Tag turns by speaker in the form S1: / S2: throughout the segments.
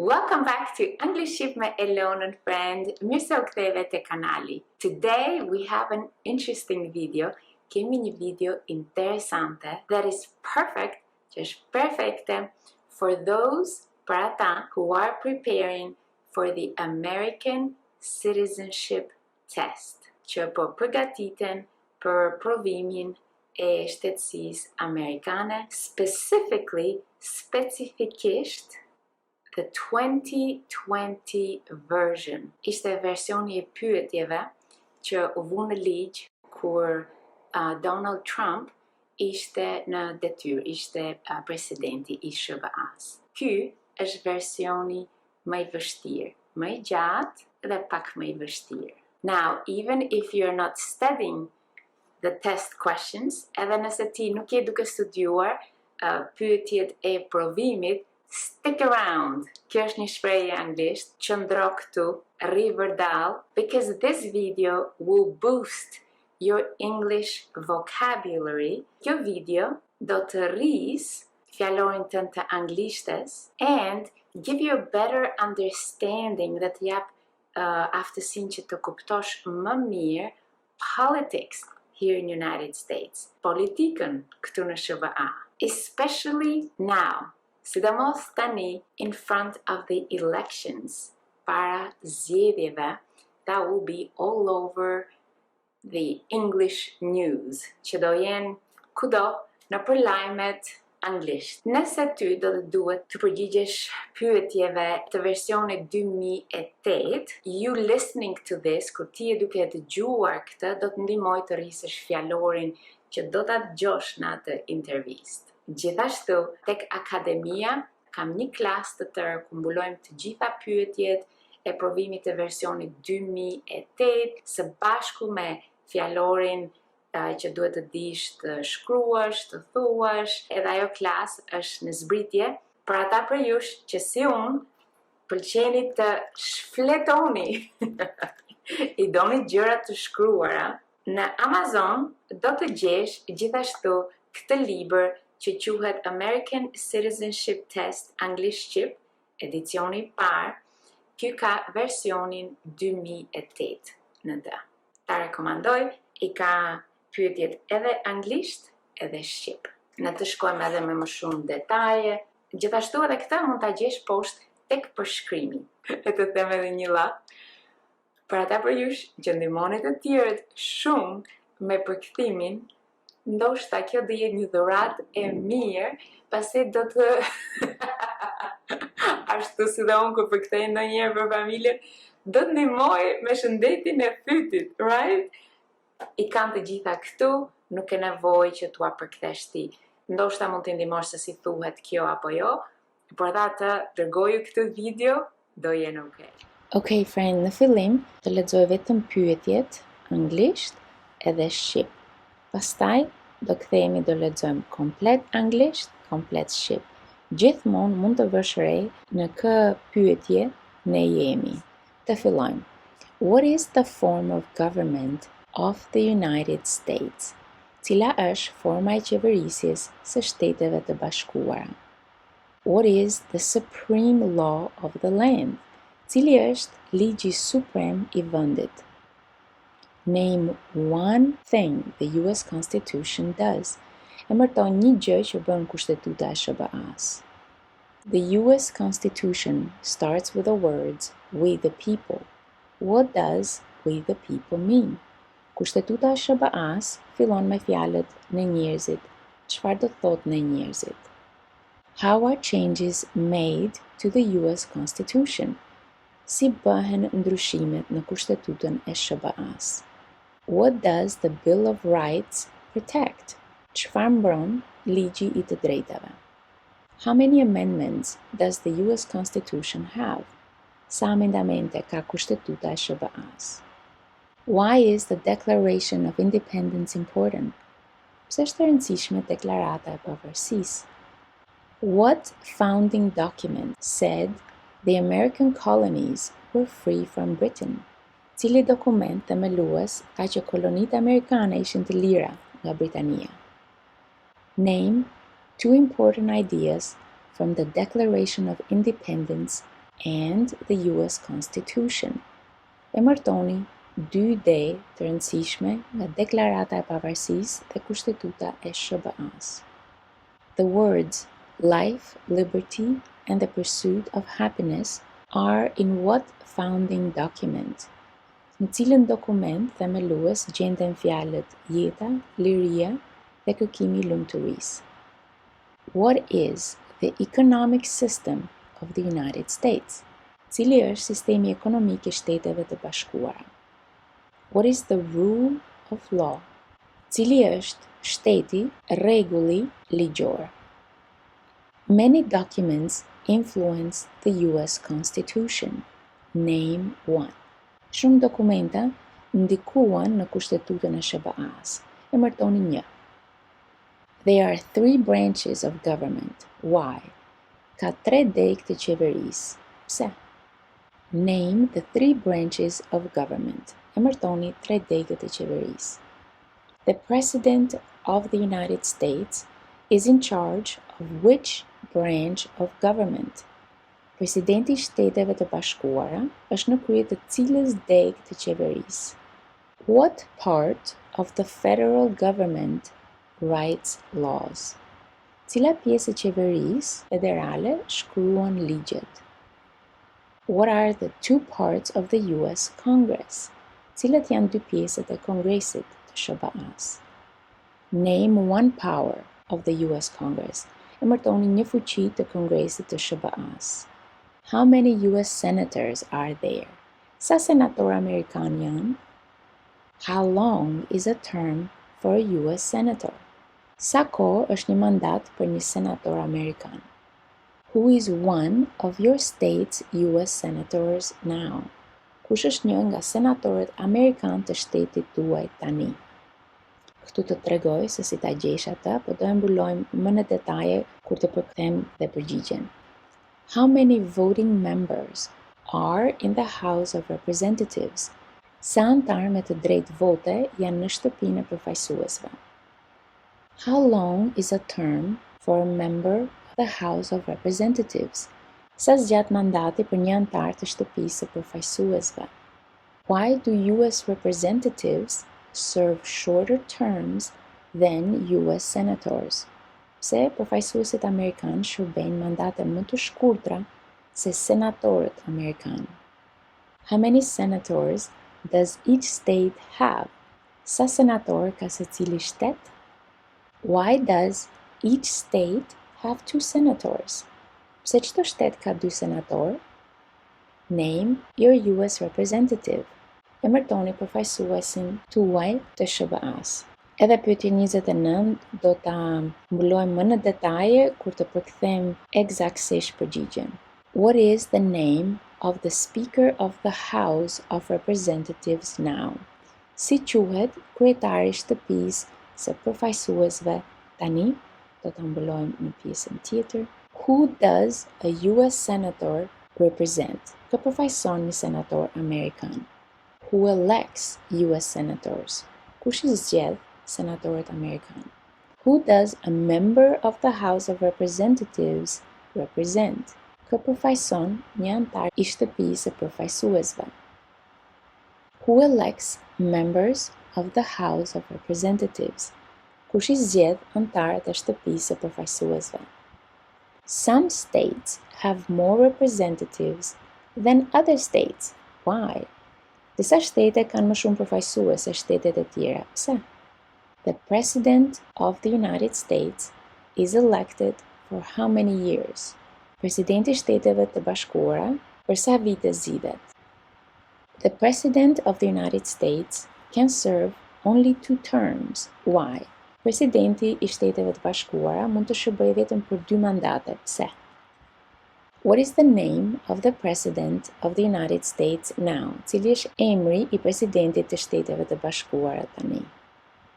S1: Welcome back to Anglisht Shqip me Elon and friend. Mirë se u ktheve te kanali. Today we have an interesting video. Kemi një video interesante that is perfect, që është perfekte for those, për ata who are preparing for the American Citizenship test, që po përgatiten për provimin e shtetësisë amerikane, specifikisht the 2020 version. Ishte versioni e pyetjeve që u vu në ligj kur Donald Trump ishte në detyrë, ishte presidenti I SBA-s. Ky është versioni më I vështirë, më I gjatë dhe pak më I vështirë. Now, even if you're not studying the test questions, edhe nëse ti nuk je duke studiuar pyetjet e provimit, stick around. Kjo është një shprehje anglisht, qëndro këtu, rri vërdall, because this video will boost your English vocabulary. Kjo video do të rris fjalorin tënd të Anglishtes and give you a better understanding dhe të jap aftësinë që të kuptosh më mirë politics here in United States. Politikën këtu në SBA. Especially now. Sidomos tani in front of the elections, para zgjedhjeve, that will be all over the English news, që do jenë kudo në për lajmet anglisht. Nëse ty do të duhet të përgjigjesh pyetjeve të versionit 2008, you listening to this, kur ti e duke dëgjuar këtë, do të ndihmoj të rrisësh fjalorin që do ta dëgjosh në atë intervistë. Gjithashtu, tek akademia, kam një klasë të tërë ku mbulojmë të gjitha pyetjet e provimit të versionit 2008, së bashku me fjalorin që duhet të dish të shkruash, të thuash, edhe ajo klasë është në zbritje, për ata për jush që si unë, pëlqeni të shfletoni, I doni gjërat të shkruara, në Amazon do të gjesh gjithashtu këtë libër që quhet American Citizenship Test Anglisht Shqip, edicioni I parë, ky ka versionin 2008 në të. Ta rekomandoj, I ka pyetjet edhe anglisht edhe shqip. Ne të shkojmë edhe me më shumë detaje. Gjithashtu edhe këta mund ta gjesh poshtë tek përshkrimi. E të them edhe një lla. Për ata për jush që ndihmoni të tjerët shumë me përkthimin, ndoshta kjo do jetë një dhuratë e mirë, pasi do të ashtu si dhe unë kur përkthej ndonjëherë për familjen, do të ndihmoj me shëndetin e fytit, right? I kanë të gjitha këtu, nuk e nevojë që t'ua përkthesh ti. Ndoshta mund t'i ndihmosh se si thuhet kjo apo jo, por ata dërgoju këtë video, do jenë okay.
S2: Okay, friend, në fillim të lexoj vetëm pyetjet anglisht edhe shqip. Pastaj do kthehemi do lexojmë komplet anglisht, komplet shqip. Gjithmonë mund të vësh re në kë pyetje ne jemi. Të fillojmë. What is the form of government of the United States? Cila është forma e qeverisjes së Shteteve të Bashkuara? What is the supreme law of the land? Cili është ligji suprem I vendit? Name one thing the US Constitution does. Emërton një gjë që bën kushtetuta e SBA-s. The US Constitution starts with the words "we the people". What does "we the people" mean? Kushtetuta e SBA-s fillon me fjalët "ne njerëzit". Çfarë do thotë ne njerëzit? How are changes made to the US Constitution? Si bëhen ndryshimet në kushtetutën e SBA-s? What does the Bill of Rights protect? Çfarë mbron ligji I të drejtave? How many amendments does the US Constitution have? Sa amendamente ka kushtetuta e SBA-s? Why is the Declaration of Independence important? Pse është e rëndësishme deklarata e pavarësisë? What founding document said the American colonies were free from Britain? Cili dokument themelues ka që kolonitë amerikane ishin të lira nga Britania? Name two important ideas from the Declaration of Independence and the US Constitution. Emërtoni 2 ide të rëndësishme nga Deklarata e Pavarësisë dhe Kushtetuta e SHBA-s. The words life, liberty, and the pursuit of happiness are in what founding document? Në cilën dokument themelues gjenden fjalët jeta, liria dhe kërkimi i lumturisë? What is the economic system of the United States? Cili është sistemi ekonomik i Shteteve të Bashkuara? What is the rule of law? Cili është shteti, rregulli ligjor? Many documents influence the US Constitution. Name one. Shumë dokumenta ndikuan në Kushtetutën e SHBA-s. Emërtoni një. There are 3 branches of government. Why? Ka 3 degë të qeverisë. Pse? Name the 3 branches of government. Emërtoni 3 degët e qeverisë. The President of the United States is in charge of which branch of government? Presidenti I Shteteve të Bashkuara është në krye të cilës degë të qeverisë? What part of the federal government writes laws? Cila pjesë e qeverisë federale shkruan ligjet? What are the 2 parts of the US Congress? Cilat janë 2 pjesët e Kongresit të SHBA-s? Name one power of the US Congress. Emërtoni një fuqi të Kongresit të SHBA-s. How many US senators are there? Sa senator amerikan janë? How long is a term for a US senator? Sa kohë është një mandat për një senator amerikan? Who is one of your state's US senators now? Kush është një nga senatorët amerikan të shtetit tuaj tani? Këtu të tregoj se si ta gjesh atë, po do e mbulojmë më në detaje kur të përkthem dhe përgjigjen. How many voting members are in the House of Representatives? Sa antar me të drejtë vote janë në shtëpinë e përfaqësuesve? How long is a term for a member of the House of Representatives? Sa zgjat mandati për një antar të shtëpisë së përfaqësuesve? Why do US representatives serve shorter terms than US senators? Pse përfaqësuesit amerikan shërbejnë mandate më të shkurtra se senatorët amerikan? How many senators does each state have? Sa senator ka secili shtet? Why does each state have 2 senators? Pse çdo shtet ka 2 senator? Name your US representative. Emërtoni përfaqësuesin tuaj të SHBA-s. Edhe pyetje 29 do ta mbulojmë më në detaje kur të përkthem eksaktësisht përgjigjen. What is the name of the Speaker of the House of Representatives now? Si quhet kryetari I shtëpisë së përfaqësuesve tani? Do ta mbulojmë në pjesën tjetër. Who does a US senator represent? Kë përfaqëson një senator amerikan? Who elects US senators? Kush I zgjedh senatorët amerikan? Who does a member of the House of Representatives represent? Kë përfaqëson një antar I shtëpisë së përfaqësuesve? Who elects members of the House of Representatives? Kush I zgjedh antarët e shtëpisë së përfaqësuesve? Some states have more representatives than other states. Why? Disa shtete kanë më shumë përfaqësues se shtetet e tjera. Pse? The President of the United States is elected for how many years? Presidenti I Shteteve të Bashkuara për sa vite zgjidhet? The President of the United States can serve only 2 terms. Why? Presidenti I Shteteve të Bashkuara mund të shërbejë vetëm për 2 mandate. Pse? What is the name of the President of the United States now? Cili është emri I presidentit të Shteteve të Bashkuara tani?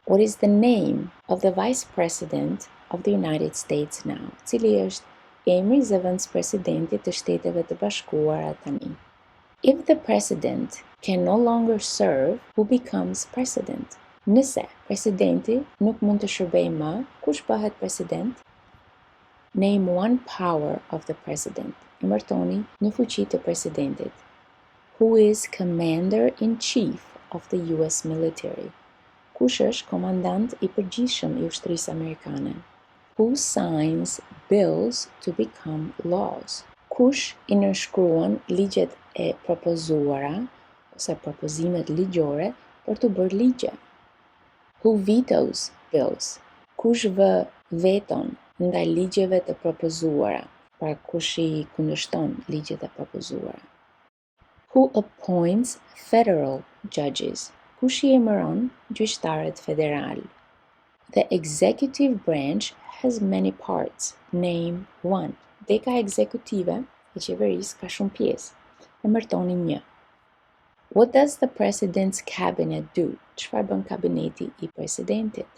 S2: What is the name of the Vice President of the United States now? Cili është emri I zëvendës presidentit të Shteteve të Bashkuara tani? If the President can no longer serve, who becomes President? Nëse presidenti nuk mund të shërbejë më, kush bëhet president? Name one power of the President. emërtoni një fuqi të presidentit. Who is commander-in-chief of the US military? Kush është komandant i përgjithshëm i ushtrisë amerikane? Who signs bills to become laws? Kush i nënshkruan ligjet e propozuara ose propozimet ligjore për të bërë ligje? Who vetoes bills? Kush vë veton ndaj ligjeve të propozuara? Pra kush i kundërshton ligjet e propozuara? Who appoints federal judges? Kush i emëron gjyqtarët federal? The executive branch has many parts. Name one. Deka ekzekutive e qeverisë ka shumë pjesë. Emërtoni një. What does the president's cabinet do? Çfarë bën kabineti i presidentit?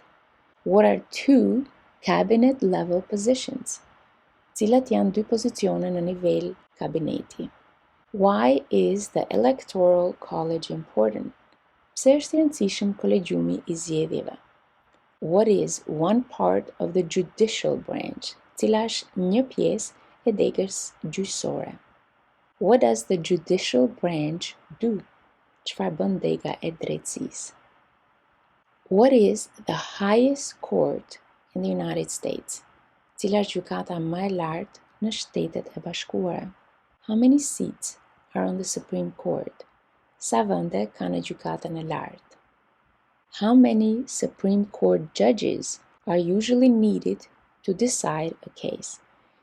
S2: What are two cabinet level positions? Cilat janë dy pozicione në nivel kabineti? Why is the electoral college important? Pse është i rëndësishëm kolegjiumi i zgjedhjeve? What is one part of the judicial branch? Cila është një pjesë e degës gjyqësore? What does the judicial branch do? Çfarë bën dega e drejtësisë? What is the highest court in the United States? Cila është gjykata më e lartë në Shtetet e Bashkuara? How many seats are on the Supreme Court? Sa vende ka në gjykatën e lartë? How many Supreme Court judges are usually needed to decide a case?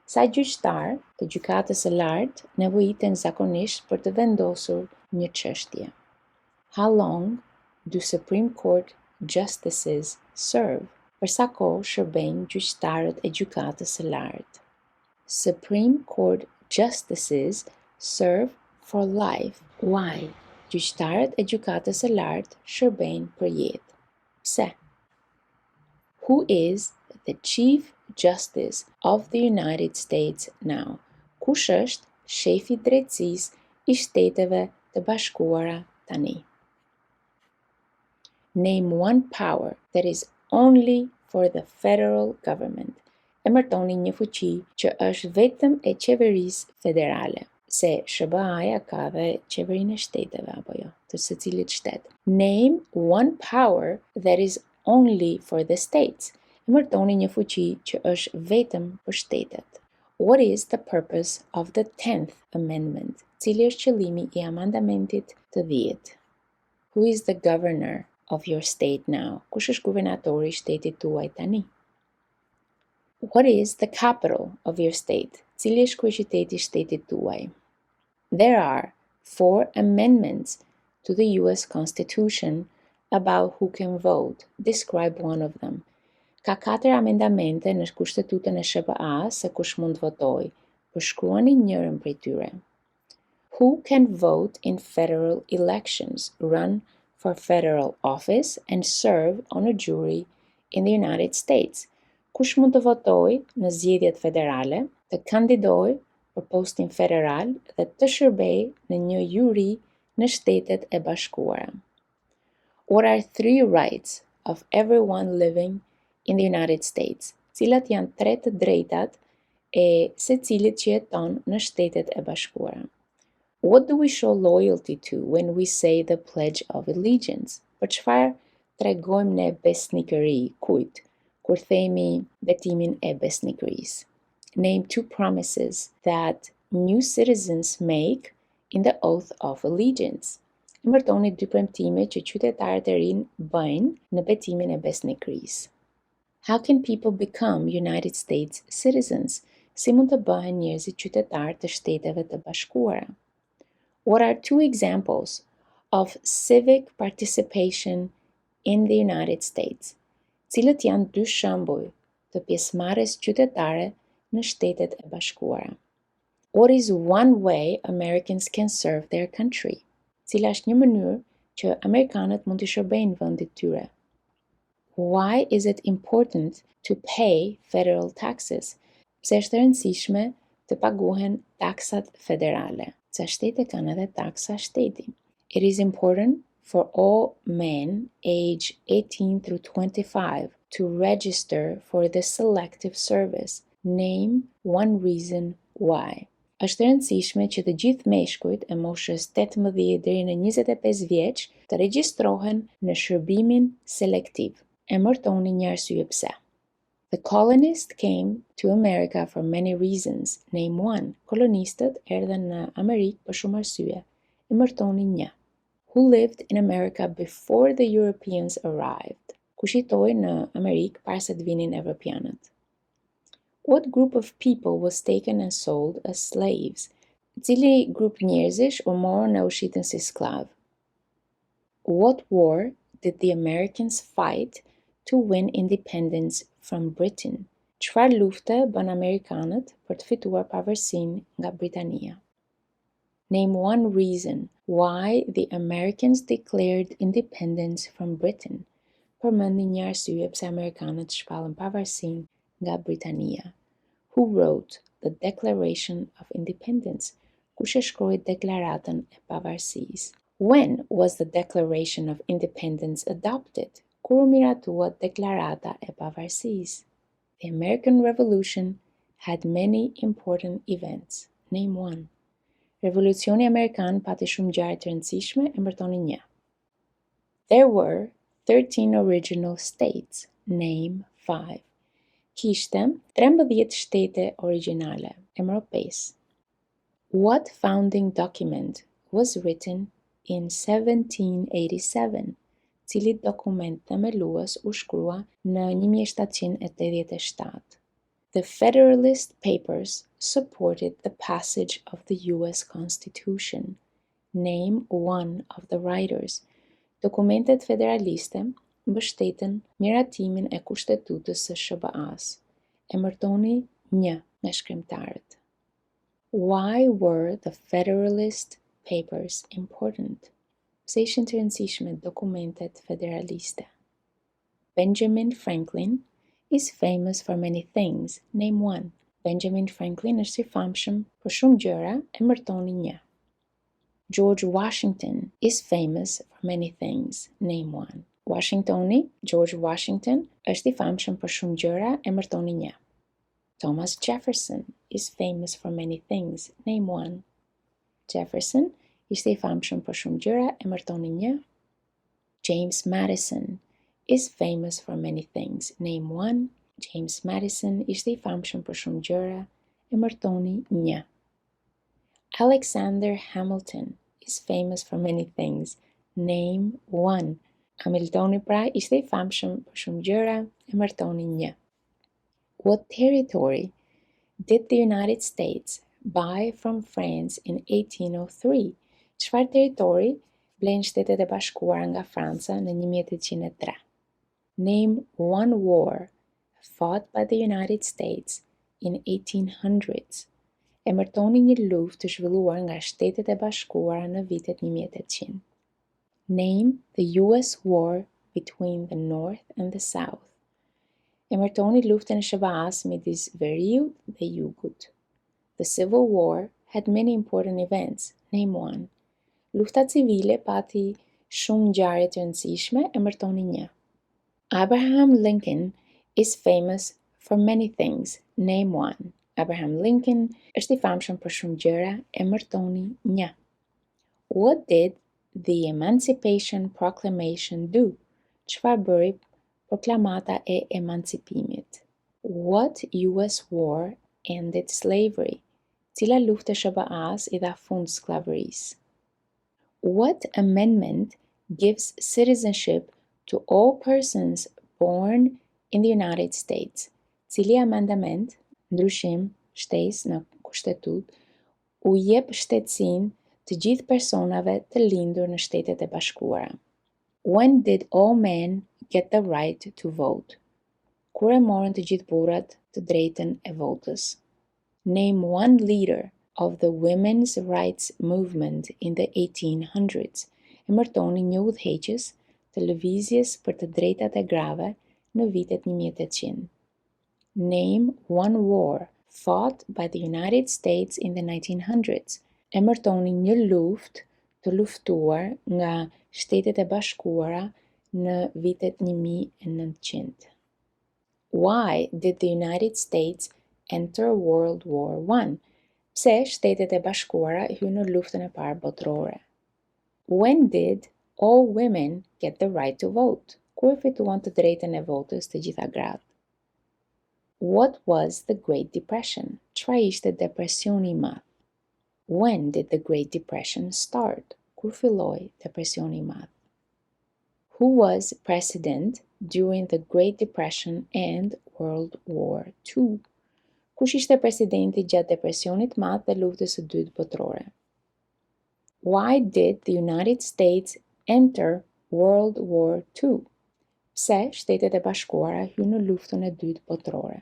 S2: Sa gjyqtar të gjykatës së lartë nevojiten zakonisht për të vendosur një çështje? How long do Supreme Court justices serve? Për sa kohë shërbejnë gjyqtarët e gjykatës së lartë? Supreme Court justices serve for life. Why? Gjyqtarët e gjykatës së lartë shërbejnë për jetë. Pse? Who is the Chief Justice of the United States now? Kush është shefi i drejtësisë i Shteteve të Bashkuara tani? Name one power that is only for the federal government. Emërtoni një fuqi që është vetëm e qeverisë federale, se SBA-ja ka dhe qeverinë e shteteve apo jo, të secilit shtet. Name one power that is only for the states. Emërtoni një fuqi që është vetëm për shtetet. What is the purpose of the 10th Amendment? Cili është qëllimi i amandamentit të 10? Who is the governor of your state now? Kush është guvernatori i shtetit tuaj tani? What is the capital of your state? Cili është kryeqyteti i shtetit tuaj? There are 4 amendments to the US Constitution about who can vote. Describe one of them. Ka 4 amendamente në Kushtetutën e SBA se kush mund votoj. Përshkruani njërin prej tyre. Who can vote in federal elections, run for federal office, and serve on a jury in the United States? Kush mund të votoj në zgjedhjet federale, të kandidoj për postin federal dhe të shërbej në një juri në Shtetet e Bashkuara? What are 3 rights of everyone living in the United States? Cilat janë 3 të drejtat e secilit që jeton në Shtetet e Bashkuara? What do we show loyalty to when we say the Pledge of Allegiance? Për çfarë tregojmë ne besnikëri kujt kur themi betimin e besnikërisë? Name 2 promises that new citizens make in the oath of allegiance. Emërtoni 2 premtime që qytetarët e rinj bëjnë në betimin e besnikërisë. How can people become United States citizens? Si mund të bëhen njerëzit qytetarë të Shteteve të Bashkuara? What are 2 examples of civic participation in the United States? Cilët janë 2 shembuj të pjesëmarrjes qytetare në Shtetet e Bashkuara? What is one way Americans can serve their country? Cila është një mënyrë që amerikanët mund të shërbejnë vendit tyre? Why is it important to pay federal taxes? Pse është e rëndësishme të paguhen taksat federale? Se shtetet kanë edhe taksa shteti. It is important for all men age 18 through 25 to register for the selective service. Name one reason why. Është e rëndësishme që të gjithë meshkujt e moshës 18 deri në 25 vjeç të regjistrohen në shërbimin selektiv. Emërtoni një arsye pse. The colonists came to America for many reasons. Name one. Kolonistët erdhën në Amerikë për shumë arsye. Emërtoni një. Who lived in America before the Europeans arrived? Kush jetoi në Amerikë para se të vinin evropianët? What group of people was taken and sold as slaves? Cili grup njerëzish u morën e u shitën si skllav? What war did the Americans fight to win independence from Britain? Çfarë lufte bën amerikanët për të fituar pavarësinë nga Britania? Name one reason why the Americans declared independence from Britain. Përmendni një arsye pse amerikanët shpallën pavarësinë nga Britania. Who wrote the Declaration of Independence? Kush e shkroi deklaratën e pavarësisë? When was the Declaration of Independence adopted? Kur u miratua deklarata e pavarësisë? The American Revolution had many important events. Name one. Revolucioni Amerikan pati shumë ngjarje të rëndësishme, emërtoni një. There were 13 original states. Name 5. Kishte 13 shtete origjinale, emro 5. What founding document was written in 1787? Cili dokument themelues u shkrua në 1787? The Federalist Papers supported the passage of the US Constitution. Name one of the writers. Dokumentet federaliste mbështetën miratimin e Kushtetutës së SBA-s. Emërtoni një nga shkrimtarët. Why were the Federalist Papers important? Pse ishin të rëndësishme dokumentet federaliste? Benjamin Franklin is famous for many things. Name one. Benjamin Franklin është i famshëm për shumë gjëra, emërtoni një. George Washington is famous for many things. Name one. George Washington është i famshëm për shumë gjëra, emërtoni një. Thomas Jefferson is famous for many things. Name one. Jefferson ishte i famshëm për shumë gjëra, emërtoni një. James Madison is famous for many things. Name one. James Madison ishte i famshëm për shumë gjëra, emërtoni një. Alexander Hamilton is famous for many things. Name one. Hamiltoni pra ishte i famshëm për shumë gjëra, emërtoni një. What territory did the United States buy from France in 1803? Çfarë territori blen Shtetet e Bashkuara nga Franca në 1803? Name one war fought by the United States in 1800s. Emërtoni një luftë të zhvilluar nga Shtetet e Bashkuara në vitet 1800. Name the US war between the North and the South. Emërtoni luftën e SBA-s midis Veriut dhe Jugut. The Civil War had many important events. Name one. Lufta civile pati shumë ngjarje të rëndësishme, emërtoni një. Abraham Lincoln is famous for many things. Name one. Abraham Lincoln është i famshëm për shumë gjëra, emërtoni një. What did the Emancipation Proclamation do? Çfarë bëri proklamata e emancipimit? What US war ended slavery? Cila luftë e SBA-s I dha fund skllavërisë? What amendment gives citizenship to all persons born in the United States? Cili amendament, ndryshim, shtesë në kushtetutë, u jep shtetësinë të gjithë personave të lindur në Shtetet e Bashkuara? When did all men get the right to vote? Kur e morën të gjithë burrat të drejtën e votës? Name one leader of the women's rights movement in the 1800s. Emërtoni një udhëheqës të lëvizjes për të drejtat e grave në vitet 1800. Name one war fought by the United States in the 1900s. Emërtoni një luftë të luftuar nga Shtetet e Bashkuara në vitet 1900. Why did the United States enter World War I? Pse Shtetet e Bashkuara hyn në luftën e parë botërore? When did all women get the right to vote? Kur fituan të drejtën e votës të gjitha gratë? What was the Great Depression? Çfarë ishte depresioni i madh? When did the Great Depression start? Kur filloi depresioni i madh? Who was president during the Great Depression and World War II? Kush ishte presidenti gjatë depresionit të madh dhe luftës së dytë botërore? Why did the United States enter World War II? Pse Shtetet e Bashkuara hyn në luftën e dytë botërore?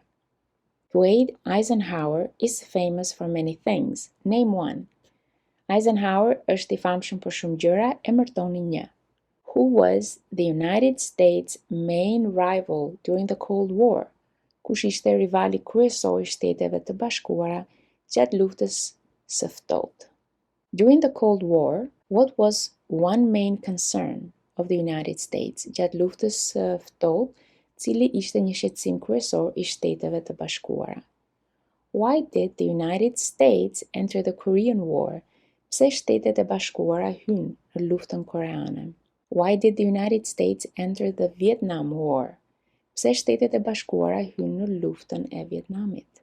S2: Dwight Eisenhower is famous for many things. Name one. Eisenhower është I famshëm për shumë gjëra, emërtoni një. Who was the United States' main rival during the Cold War? Kush ishte rivali kryesor I Shteteve të Bashkuara gjatë luftës së ftohtë? During the Cold War, what was one main concern of the United States? Gjatë luftës së ftohtë, cili ishte një shqetësim kryesor I Shteteve të Bashkuara? Why did the United States enter the Korean War? Pse Shtetet e Bashkuara hyn në luftën koreane? Why did the United States enter the Vietnam War? Pse Shtetet e Bashkuara hyn në luftën e Vietnamit?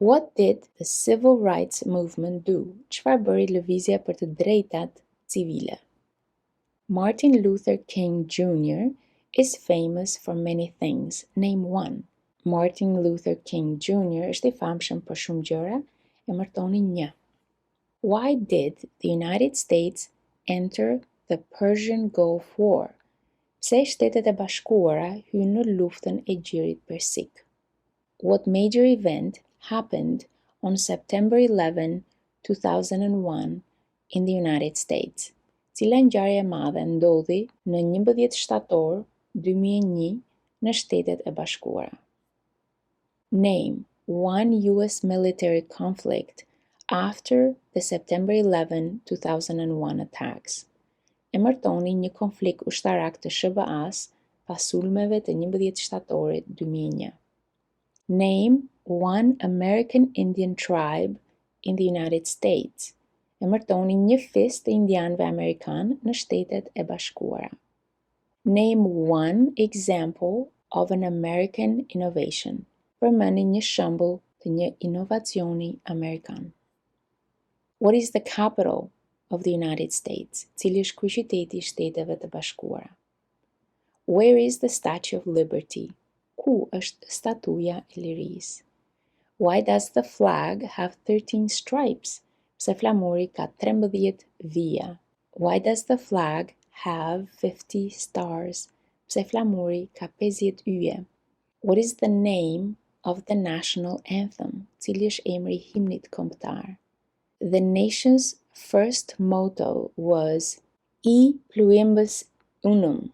S2: What did the Civil Rights Movement do? Çfarë bëri lëvizja për të drejtat civile? Martin Luther King Jr. is famous for many things. Name one. Martin Luther King Jr. është I famshëm për shumë gjëra, emërtoni një. Why did the United States enter the Persian Gulf War? Pse Shtetet e Bashkuara hyn në luftën e Gjirit Persik? What major event happened on September 11, 2001 in the United States? Cila ngjarje e madhe ndodhi në 11 shtator 2001 në Shtetet e Bashkuara? Name one US military conflict after the September 11, 2001 attacks. Emërtoni një konflikt ushtarak të SBA-s pas sulmeve të 11 shtatorit 2001. Name one American Indian tribe in the United States. Emërtoni një fis të indianëve amerikan në Shtetet e Bashkuara. Name one example of an American innovation. Përmendni një shembull të një inovacioni amerikan. What is the capital of the United States? Cili është kryeqyteti I Shteteve të Bashkuara? Where is the Statue of Liberty? Ku është statuja e lirisë? Why does the flag have 13 stripes? Pse flamuri ka 13 vija? Why does the flag have 50 stars? Pse flamuri ka 50 yje? What is the name of the national anthem? Cili është emri I himnit kombëtar? The nation's first motto was E pluribus unum.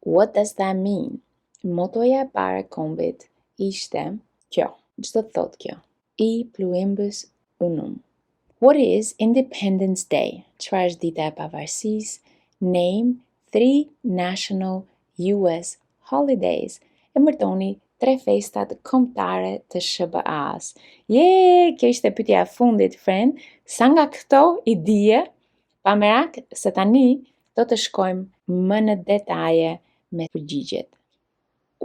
S2: What does that mean? Motoja e parë e kombit ishte kjo. Ç'do të thotë kjo? E pluribus unum. What is Independence Day? Çfarë është dita e pavarësisë? Name 3 national US holidays. Emërtoni 3 festat kombëtare të SBA-s. Kjo ishte pyetja e fundit, friend. Sa nga këto I dije, pa merak se tani do të shkojmë më në detaje me përgjigjet.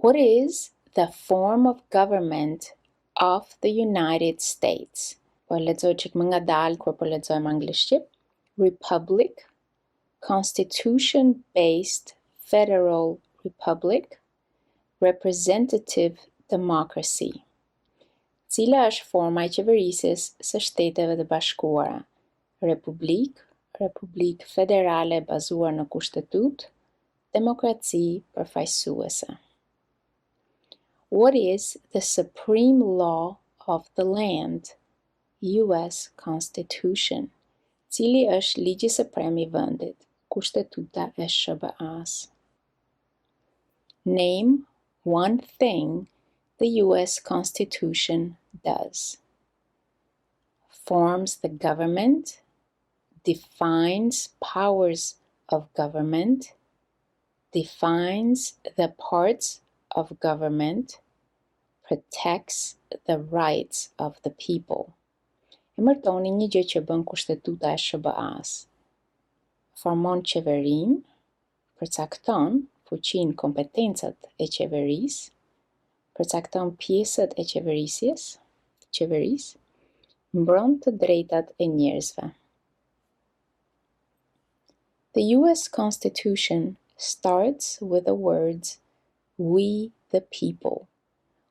S2: What is the form of government of the United States? Po lexoj çik më ngadalë kur po lexojmë Anglisht Shqip. Republic, Constitution-based Federal Republic, Representative Democracy. Cila është forma e qeverisjes së Shteteve të Bashkuara? Republik, Republik Federale bazuar në kushtetut, demokraci përfaqësuese. What is the supreme law of the land? US Constitution. Cili është ligji suprem I vendit? Kushtetuta e SBA-s. Name one thing the US Constitution does. Forms the government, defines powers of government, defines the parts of government, protects the rights of the people. Emërtoni një gjë që bën kushtetuta e SBA-s. Formon qeverinë, përcakton fuqinë, kompetencat e qeverisë, përcakton pjesët e qeverisë, mbron të drejtat e njerëzve. The US Constitution starts with the words "We the people."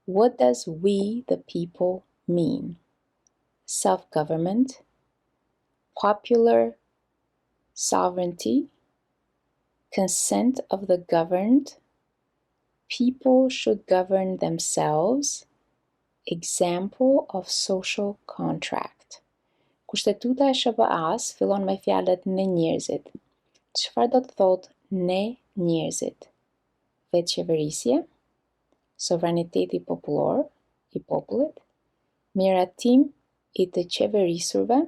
S2: What does "we the people" mean? Self-government, popular sovereignty, consent of the governed, people should govern themselves, example of social contract. Kushtetuta e SBA-s fillon me fjalët ne njerëzit. Çfarë do të thotë ne njerëzit? Vetëqeverisje, sovraniteti popullor i popullit, miratim i të qeverisurve,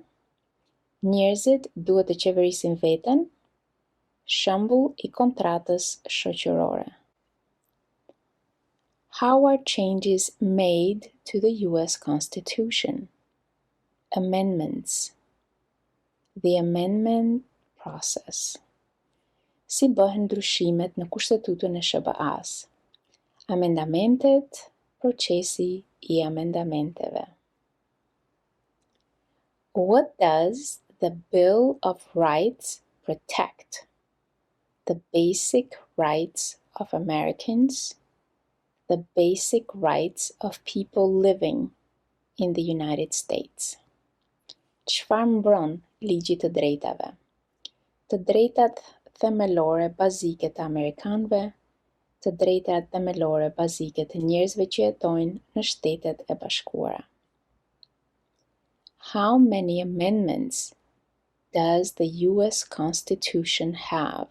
S2: njerëzit duhet të qeverisin veten, shembull i kontratës shoqërore. How are changes made to the US Constitution? Amendments. The amendment process. Si bëhen ndryshimet në kushtetutën e SBA-s? Amendamentet, procesi i amendamenteve. What does the Bill of Rights protect? The basic rights of Americans, the basic rights of people living in the United States. Çfarë mbron ligji të drejtave? Të drejtat themelore bazike të amerikanëve, të drejtat themelore bazike të njerëzve që jetojnë në Shtetet e Bashkuara. How many amendments does the US Constitution have?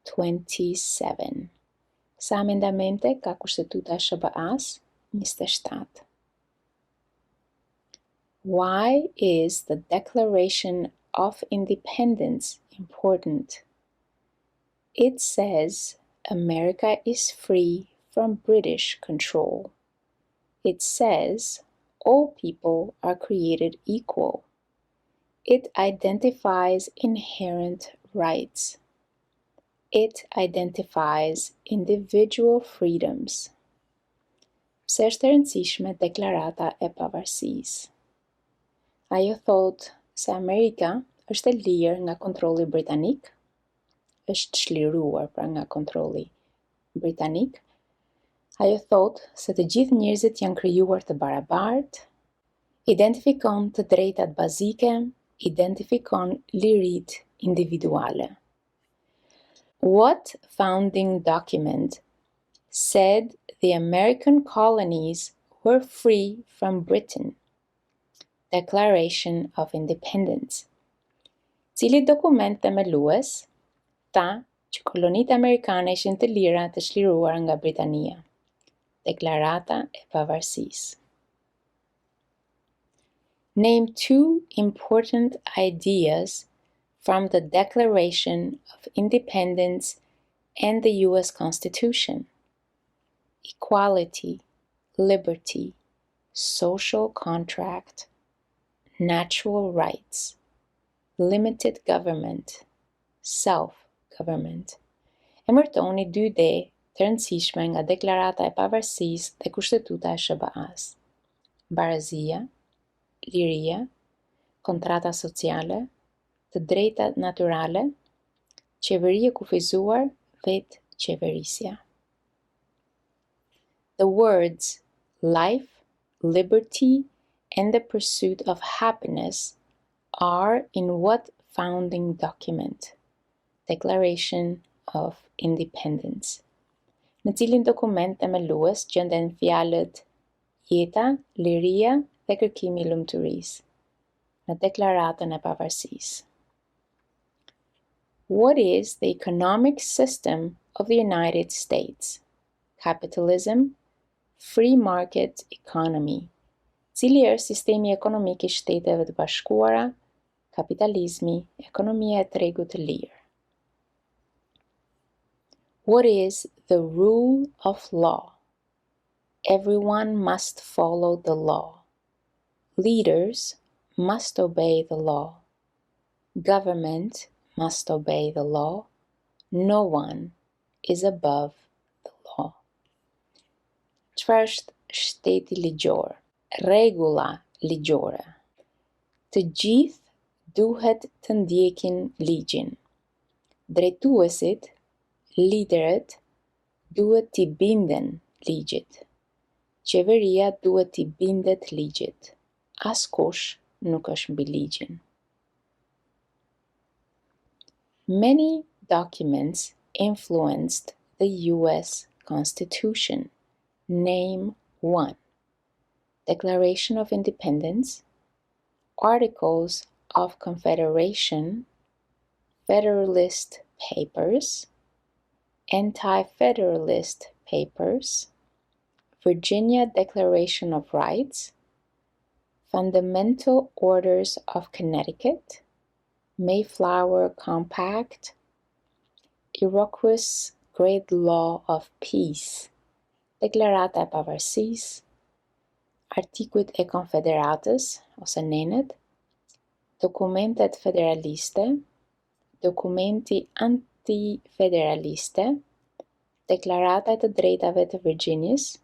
S2: 27. Sa amendamente ka kushtetuta e SBA-s? 27. Why is the Declaration of Independence important? It says America is free from British control. It says all people are created equal. It identifies inherent rights. It identifies individual freedoms. Pse është e rëndësishme deklarata e pavarësisë? Ajo thotë se Amerika është e lirë nga kontrolli britanik, është çliruar pra nga kontrolli britanik. Ajo thotë se të gjithë njerëzit janë krijuar të barabartë, identifikon të drejtat bazike, identifikon liritë individuale. What founding document said the American colonies were free from Britain? Declaration of Independence. Cili dokument themelues tha që kolonitë amerikane ishin të lira të çliruara nga Britania? Deklarata e pavarësisë. Name two important ideas from the Declaration of Independence and the US Constitution. Equality, liberty, social contract, natural rights, limited government, self-government. Emërtoni 2D të rëndësishme nga deklarata e pavarësisë dhe kushtetuta e SBA-s. Barazia, liria, kontrata sociale, të drejtat natyrale, qeveri e kufizuar, vetëqeverisja. The words life, liberty, and the pursuit of happiness are in what founding document? Declaration of Independence. Në cilin dokument themelues gjenden fjalët jeta, liria dhe kërkimi i lumturisë? Në deklaratën e pavarësisë. What is the economic system of the United States? Capitalism, free market economy. Cili është sistemi ekonomik i Shteteve të Bashkuara? Kapitalizmi, ekonomia e tregut të lirë. What is the rule of law? Everyone must follow the law. Leaders must obey the law. Government must obey the law. No one is above the law. Çfarë është shteti ligjor? Rregulla ligjore. Të gjithë duhet të ndjekin ligjin. Drejtuesit, liderët, duhet t'i binden ligjit. Qeveria duhet t'i bindet ligjit. Askush nuk është mbi ligjin. Many documents influenced the US Constitution. Name one. Declaration of Independence, Articles of Confederation, Federalist Papers, Anti-Federalist Papers, Virginia Declaration of Rights, Fundamental Orders of Connecticut, Mayflower Compact, Iroquois Great Law of Peace, Deklarata e Pavarësisë, Artikujt e Konfederatës ose nenet, Dokumentet Federaliste, Dokumenti Antifederaliste, Deklarata e të Drejtave të Virgjinisë,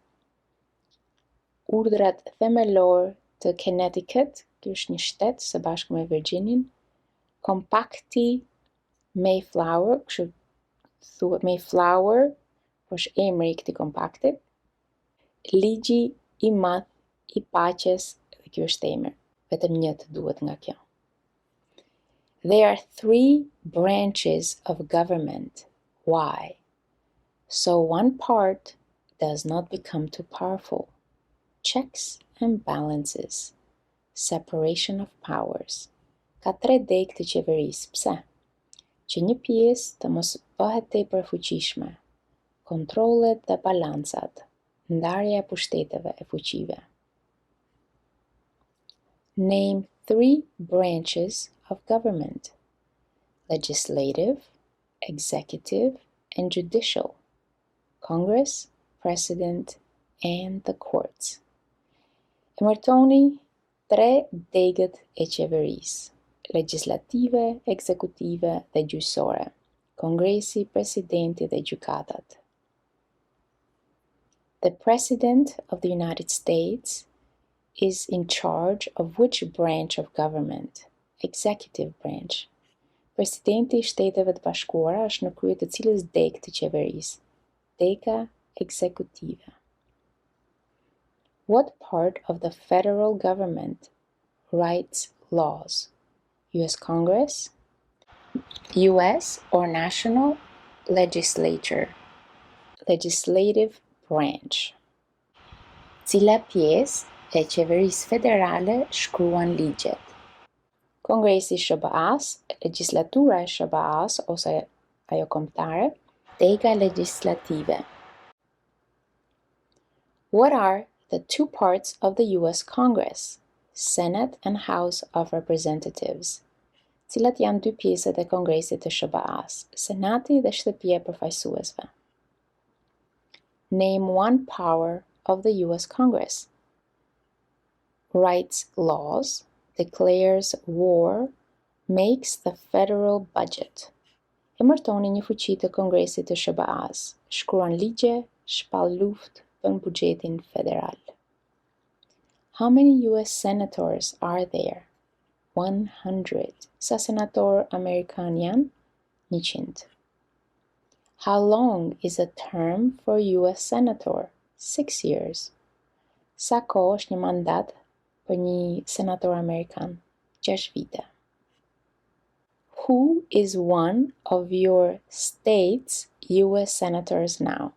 S2: Urdhrat themelor të Connecticut, ky është një shtet së bashku me Virginin, Kompakti Mayflower, kështu thuhet Mayflower, po është emri i këtij kompakti, Ligji i Madh i Paqes, dhe ky është emër, vetëm një të duhet nga kjo. There are 3 branches of government. Why? So one part does not become too powerful. Checks and balances. Separation of powers. Ka 3 degë të qeverisë. Pse? Që një pjesë të mos bëhet tepër fuqishme. Kontrollet dhe balancat. Ndarja e pushteteve e fuqive. Name 3 branches of government. Legislative, executive, and judicial. Congress, President, and the courts. Emërtoni 3 degët e qeverisë. Legislative, ekzekutive dhe gjyqësore. Kongresi, Presidenti dhe gjykatat. The President of the United States is in charge of which branch of government? Executive branch. Presidenti i Shteteve të Bashkuara është në krye të cilës degë të qeverisë? Dega ekzekutive. What part of the federal government writes laws? US Congress, US or National Legislature, Legislative Branch. Cila pjesë e qeverisë federale shkruan ligjet? Kongresi i SBA-s, Legjislatura e SBA-s ose ajo kombëtare, dega legislative. What are the 2 parts of the US Congress? Senate and House of Representatives. Cilat janë 2 pjesët e Kongresit të SBA-s? Senati dhe Shtëpia e Përfaqësuesve. Name one power of the US Congress. Writes laws, declares war, makes the federal budget. Emërtoni një fuqi të Kongresit të SBA-s. Shkruan ligje, shpall luftë, bën buxhetin federal. How many US senators are there? 100. Sa senator Amerikan janë? 100. How long is a term for US senator? 6 years. Sa kohë është një mandat për një senator Amerikan? 6 vite. Who is one of your state's US senators now?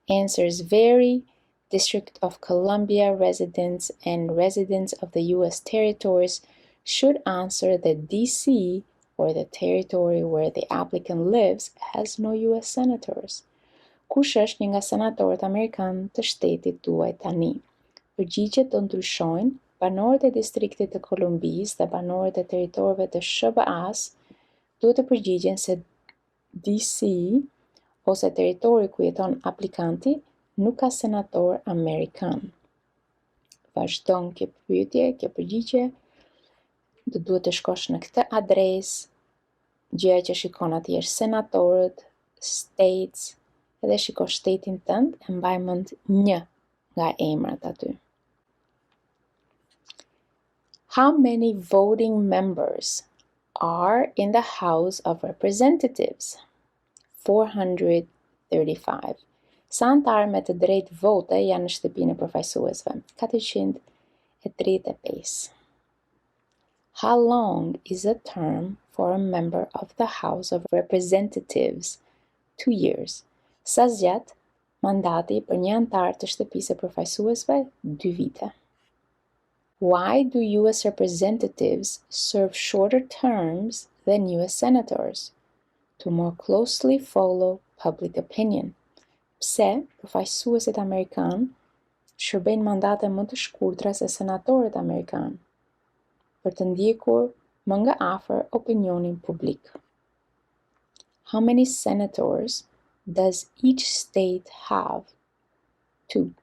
S2: Answers vary. District of Columbia residents and residents of the US territories should answer that DC, or the territory where the applicant lives, has no US senators. Kush është një nga senatorët Amerikan të shtetit tuaj tani? Përgjigjet do ndryshojnë. Banorët e distriktit të Kolumbisë dhe banorët e territorëve të SBA-s duhet të përgjigjen se DC ose territori ku jeton aplikanti nuk ka senator Amerikan. Vazhdon kjo pyetje, kjo përgjigje. do duhet të shkosh në këtë adresë, gjëja që shikon atje është senatorët, states, edhe shiko shtetin tënd e mbaj mend një nga emrat aty. How many voting members are in the House of Representatives? 435. Sa antarë me të drejtë vote janë në shtëpinë e përfaqësuesve? 435. How long is a term for a member of the House of Representatives? 2 years. Sa zgjat mandati për një antar të shtëpisë së përfaqësuesve? 2 vite. Why do US representatives serve shorter terms than US senators? To more closely follow public opinion. Pse përfaqësuesit amerikanë shërbejnë mandate më të shkurtra se senatorët amerikanë? Për të ndjekur më nga afër opinionin publik. How many senators does each state have? 2.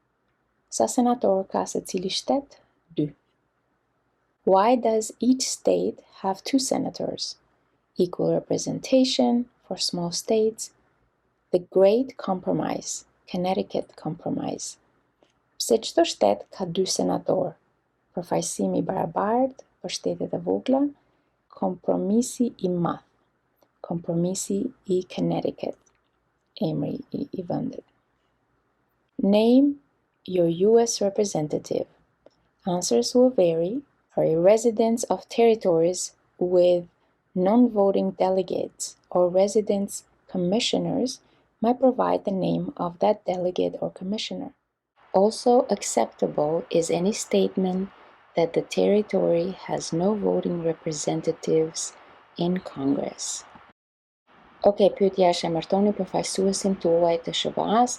S2: Sa senator ka secili shtet? 2. Why does each state have 2 senators? Equal representation for small states. The Great Compromise, Connecticut Compromise. Pse çdo shtet ka 2 senator? Përfaqësimi i barabartë për shtetet e vogla, kompromisi i madh. Kompromisi i Connecticut, emri i vendit. Name your US representative. Answers will vary. Are residents of territories with non-voting delegates or residents commissioners might provide the name of that delegate or commissioner. Also acceptable is any statement that the territory has no voting representatives in Congress. Pyetja është emërtoni përfaqësuesin tuaj të SBA-s.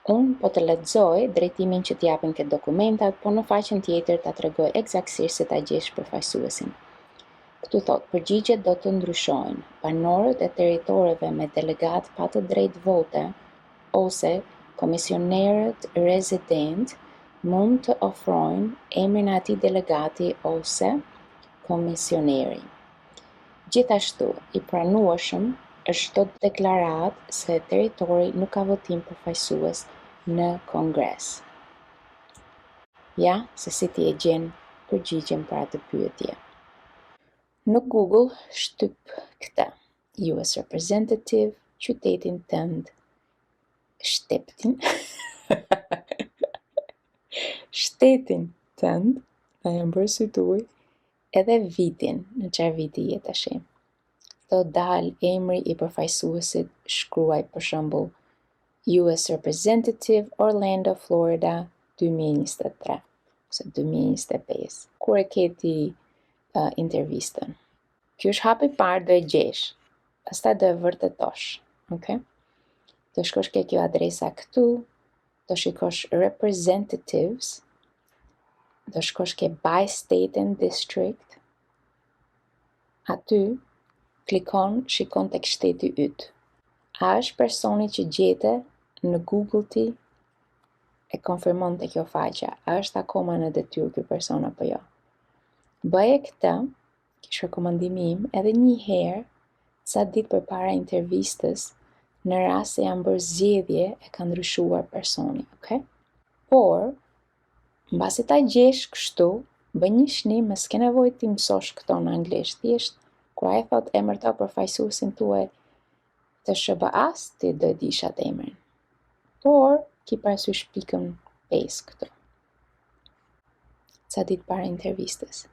S2: Unë po të lexoj drejtimin që t'japin këtë dokumentat, po në faqen tjetër ta tregoj eksaktësisht se ta gjesh përfaqësuesin. Këtu thot, përgjigjet do të ndryshojnë. Banorët e territoreve me delegat pa të drejtë vote ose komisionerët rezident mund të ofrojnë emrin e atij delegati ose komisioneri. Gjithashtu, i pranueshëm është çdo deklaratë se territori nuk ka votim përfaqësues në Kongres. Ja, se si ti e gjen përgjigjen për atë pyetje. Në Google shtyp këtë: US Representative, qytetin tënd, shtetin, shtetin tënd, na jam bërë sy tuaj, edhe vitin, në çfarë viti je tash. Do dal emri i përfaqësuesit, shkruaj për shembull US Representative Orlando, Florida 2023 ose 2025. Kur e ke ti intervistën. Ky është hapi i parë, do e gjesh. Pastaj do e vërtetosh, okay? Do shkosh ke kjo adresa këtu, do shikosh representatives, do shkosh ke by state and district. Aty shikon tek shteti yt. A është personi që gjete në Google ti? E konfirmon te kjo faqe, a është akoma në detyrë ky person apo jo? Bëje këtë, kish rekomandimi im, edhe një herë, sa ditë përpara intervistës, në rast se janë bërë zgjedhje e ka ndryshuar personi, okay? Por, mbasi ta gjesh kështu, bëj një shnim, më s'ke nevojë ti mësosh këto në anglisht, thjesht kur ai thot emërto përfaqësuesin tuaj të SBA-s, ti do e dish atë emrin. Por, ki parasysh pikën 5 këtu. Sa ditë para intervistës.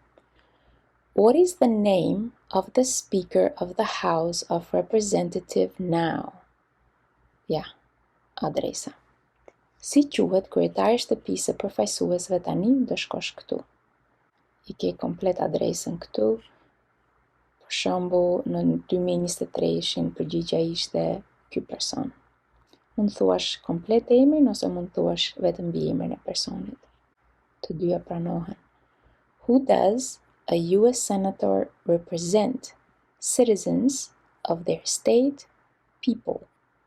S2: What is the name of the Speaker of the House of Representatives now? Ja, adresa. Si quhet kryetari i shtëpisë së përfaqësuesve tani, do shkosh këtu. I ke komplet adresën këtu. Për shembull, në 2023 përgjigja ishte ky person. Mund thuash komplet emrin ose mund thuash vetëm mbiemrin e personit. Të dyja pranohen. Who does a US senator represent? Citizens of their state, people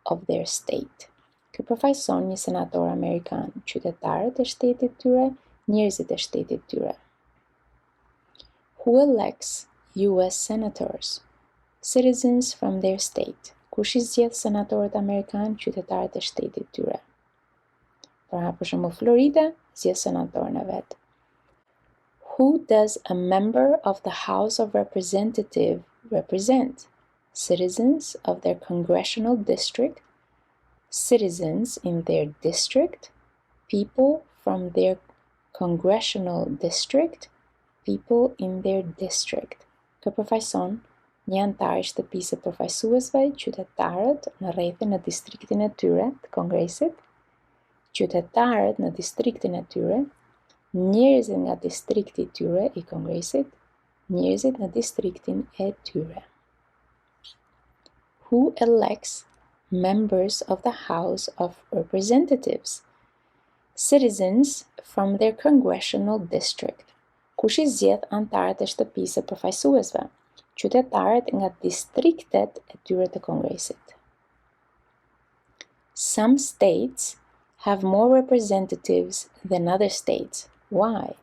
S2: of their state. Ky përfaqëson një senator amerikan, qytetarët e shtetit tyre, njerëzit e shtetit tyre. Who elects US senators? Citizens from their state. Kush I zgjedh senatorët amerikanë, qytetarët e shtetit tyre? Pra, për shembull, Florida zgjedh senatorën e vet. Who does a member of the House of Representatives represent? Citizens of their congressional district, citizens in their district, people from their congressional district, people in their district. Kë përfaqëson një antar I shtëpisë së përfaqësuesve, qytetarët në rrethin në distriktin e tyre të kongresit, qytetarët në distriktin e tyre, njerëzit nga distrikti I tyre I kongresit, njerëzit në distriktin e tyre. Who elects members of the House of Representatives? Citizens from their congressional district. Kush I zgjedh antarët e shtëpisë së përfaqësuesve? Qytetarët nga distriktet e tyre të kongresit. Some states have more representatives than other states. Why?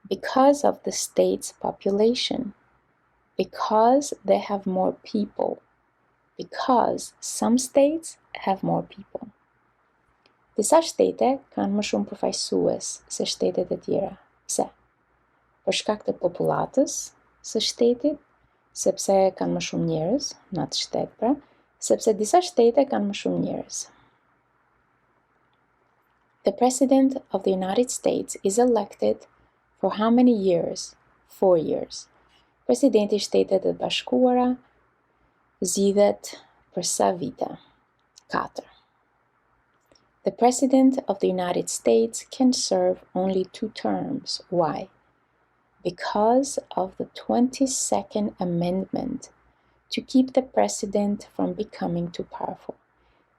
S2: Because of the state's population. Because they have more people. Because some states have more people. Disa shtete kanë më shumë përfaqësues se shtetet e tjera. Pse? Për shkak të popullatës së shtetit, sepse kanë më shumë njerëz në atë shtet, pra, sepse disa shtete kanë më shumë njerëz. The President of the United States is elected for how many years? 4 years. Presidenti I Shtetit e Bashkuara zgjidhet për sa vite? 4. The President of the United States can serve only 2 terms. Why? Because of the 22nd Amendment to keep the President from becoming too powerful.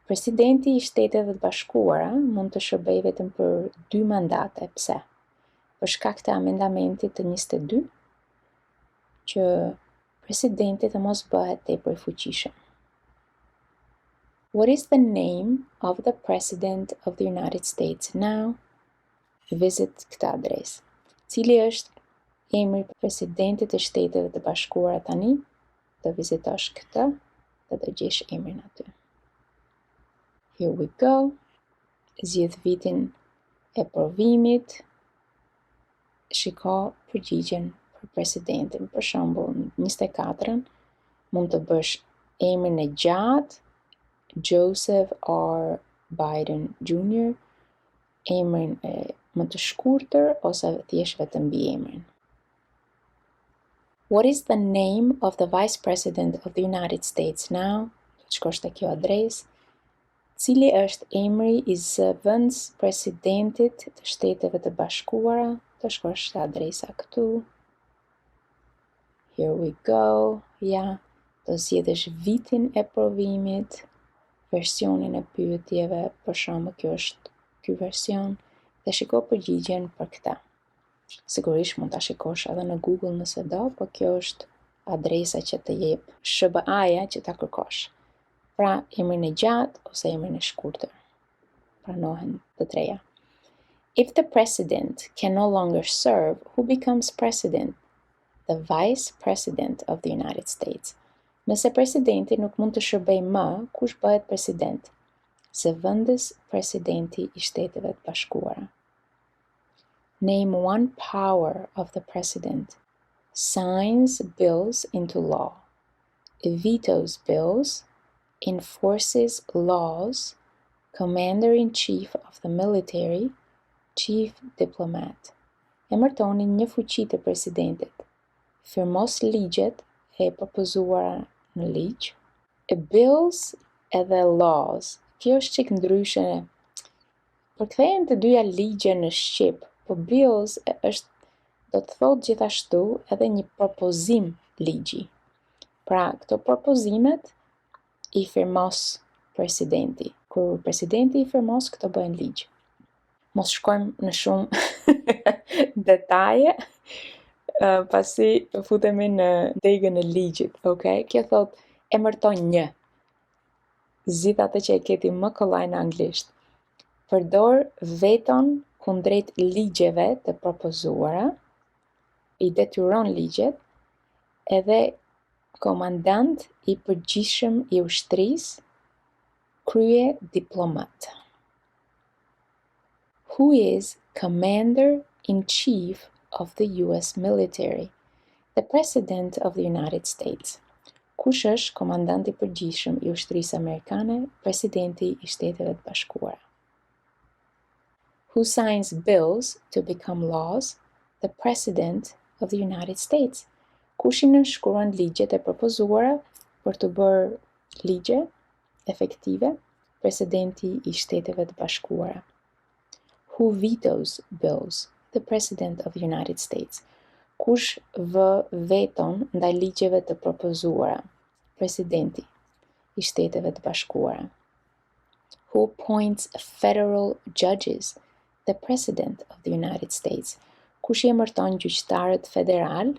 S2: Presidenti I Shtetit e Bashkuara mund të shërbejë vetëm për 2 mandate. Pse? Për shkak të amendamentit të 22 që presidenti të mos bëhet tepër I fuqishëm. What is the name of the President of the United States now? Visit këtë adresë. Cili është emri I presidentit të Shteteve të Bashkuara tani? Të vizitosh këtë dhe të gjesh emrin aty. Here we go. Zgjedh vitin e provimit. Shiko përgjigjen për presidentin. Për shembull, 24-ën mund të bësh emrin e gjatë, Joseph R. Biden Jr., emrin e më të shkurtër ose thjesht vetëm mbiemrin. What is the name of the Vice President of the United States now? Do të shkosh te kjo adresë. Cili është emri I zëvendës presidentit të Shteteve të Bashkuara? Do shkosh te adresa këtu. Here we go. Ja, do zgjedhësh vitin e provimit, versionin e pyetjeve, për shembull kjo është ky version, dhe shiko përgjigjen për këtë. Sigurisht mund ta shikosh edhe në Google nëse do, po kjo është adresa që të jep SBA-ja që ta kërkosh. Pra, emrin e gjatë ose emrin e shkurtër. Pranohen të treja. If the president can no longer serve, who becomes president? The vice president of the United States. Nëse presidenti nuk mund të shërbej më, kush bëhet president? Zëvendës presidenti I Shteteve të Bashkuara. Name one power of the president. Signs bills into law. Vetoes bills. Enforces laws. Commander-in-chief of the military. Chief diplomat. Emërtoni një fuqi të presidentit. Firmos ligjet e propozuara në ligj. Bills edhe laws. Kjo është çik ndryshe. Përkthehen të dyja ligje në shqip, po bills është, do të thotë gjithashtu edhe një propozim ligji. Pra, këto propozimet I firmos presidenti. Kur presidenti I firmos, këto bëhen ligj. Mos shkojmë në shumë detaje, pasi futemi në degën e ligjit, okay? Kjo thot emërton një. Zgjidh atë që e keti më kollaj në anglisht. Përdor veton kundrejt ligjeve të propozuara. i detyron ligjet, edhe komandant i përgjithshëm i ushtrisë, krye diplomat. Who is Commander-in-Chief of the US military? The President of the United States. Kush është komandanti i përgjithshëm i ushtrisë amerikane, presidenti i Shteteve të Bashkuara? Who signs bills to become laws? The President of the United States. Kush i nënshkruan ligjet e propozuara për të bërë ligje efektive? Presidenti i Shteteve të Bashkuara. Who vetoes bills? The President of the United States. Kush vë veton ndaj ligjeve të propozuara? Presidenti i Shteteve të Bashkuara. Who appoints federal judges? The President of the United States. Kush i emërton gjyqtarët federal?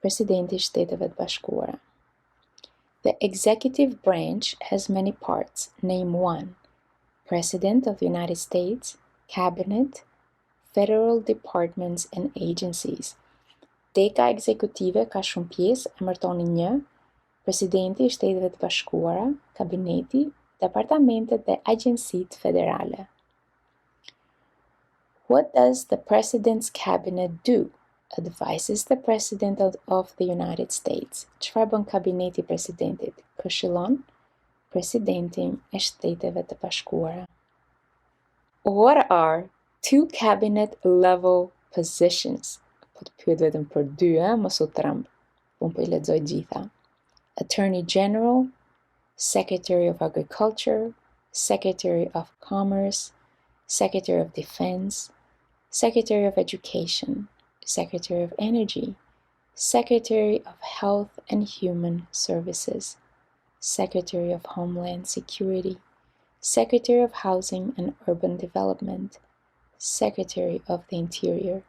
S2: Presidenti i Shteteve të Bashkuara. The executive branch has many parts. Name one. President of the United States, Cabinet, federal departments and agencies. Deka ekzekutive ka shumë pjesë, emërtoni një. Presidenti i Shteteve të Bashkuara, Kabineti, departamentet dhe agjencitë federale. What does the President's Cabinet do? Advises the President of the United States. Çfarë bën kabineti i presidentit? Këshillon presidentin e Shteteve të Bashkuara. What are two cabinet level positions? Po të pyet vetëm për dy, mos u tremb. Unë po I lexoj gjitha. Attorney General, Secretary of Agriculture, Secretary of Commerce, Secretary of Defense, Secretary of Education, Secretary of Energy, Secretary of Health and Human Services, Secretary of Homeland Security, Secretary of Housing and Urban Development, Secretary of the Interior,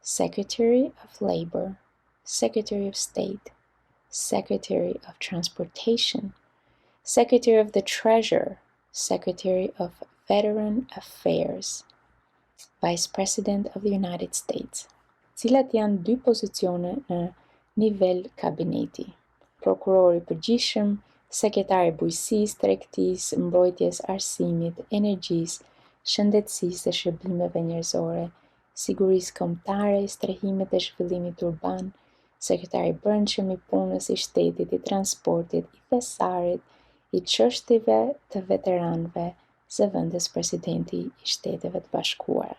S2: Secretary of Labor, Secretary of State, Secretary of Transportation, Secretary of the Treasury, Secretary of Veteran Affairs, Vice President of the United States. Cilat janë dy pozicione në nivel kabineti? Prokurori I përgjithshëm, sekretari I bujqësisë, tregtisë, mbrojtjes, arsimit, energjisë, shëndetësisë dhe shërbimeve njerëzore, sigurisë kombëtare, strehimit dhe zhvillimit urban, sekretari I brendshëm I punës, I shtetit, I transportit, I thesarit, I çështjeve të veteranëve, zëvendës presidenti I Shteteve të Bashkuara.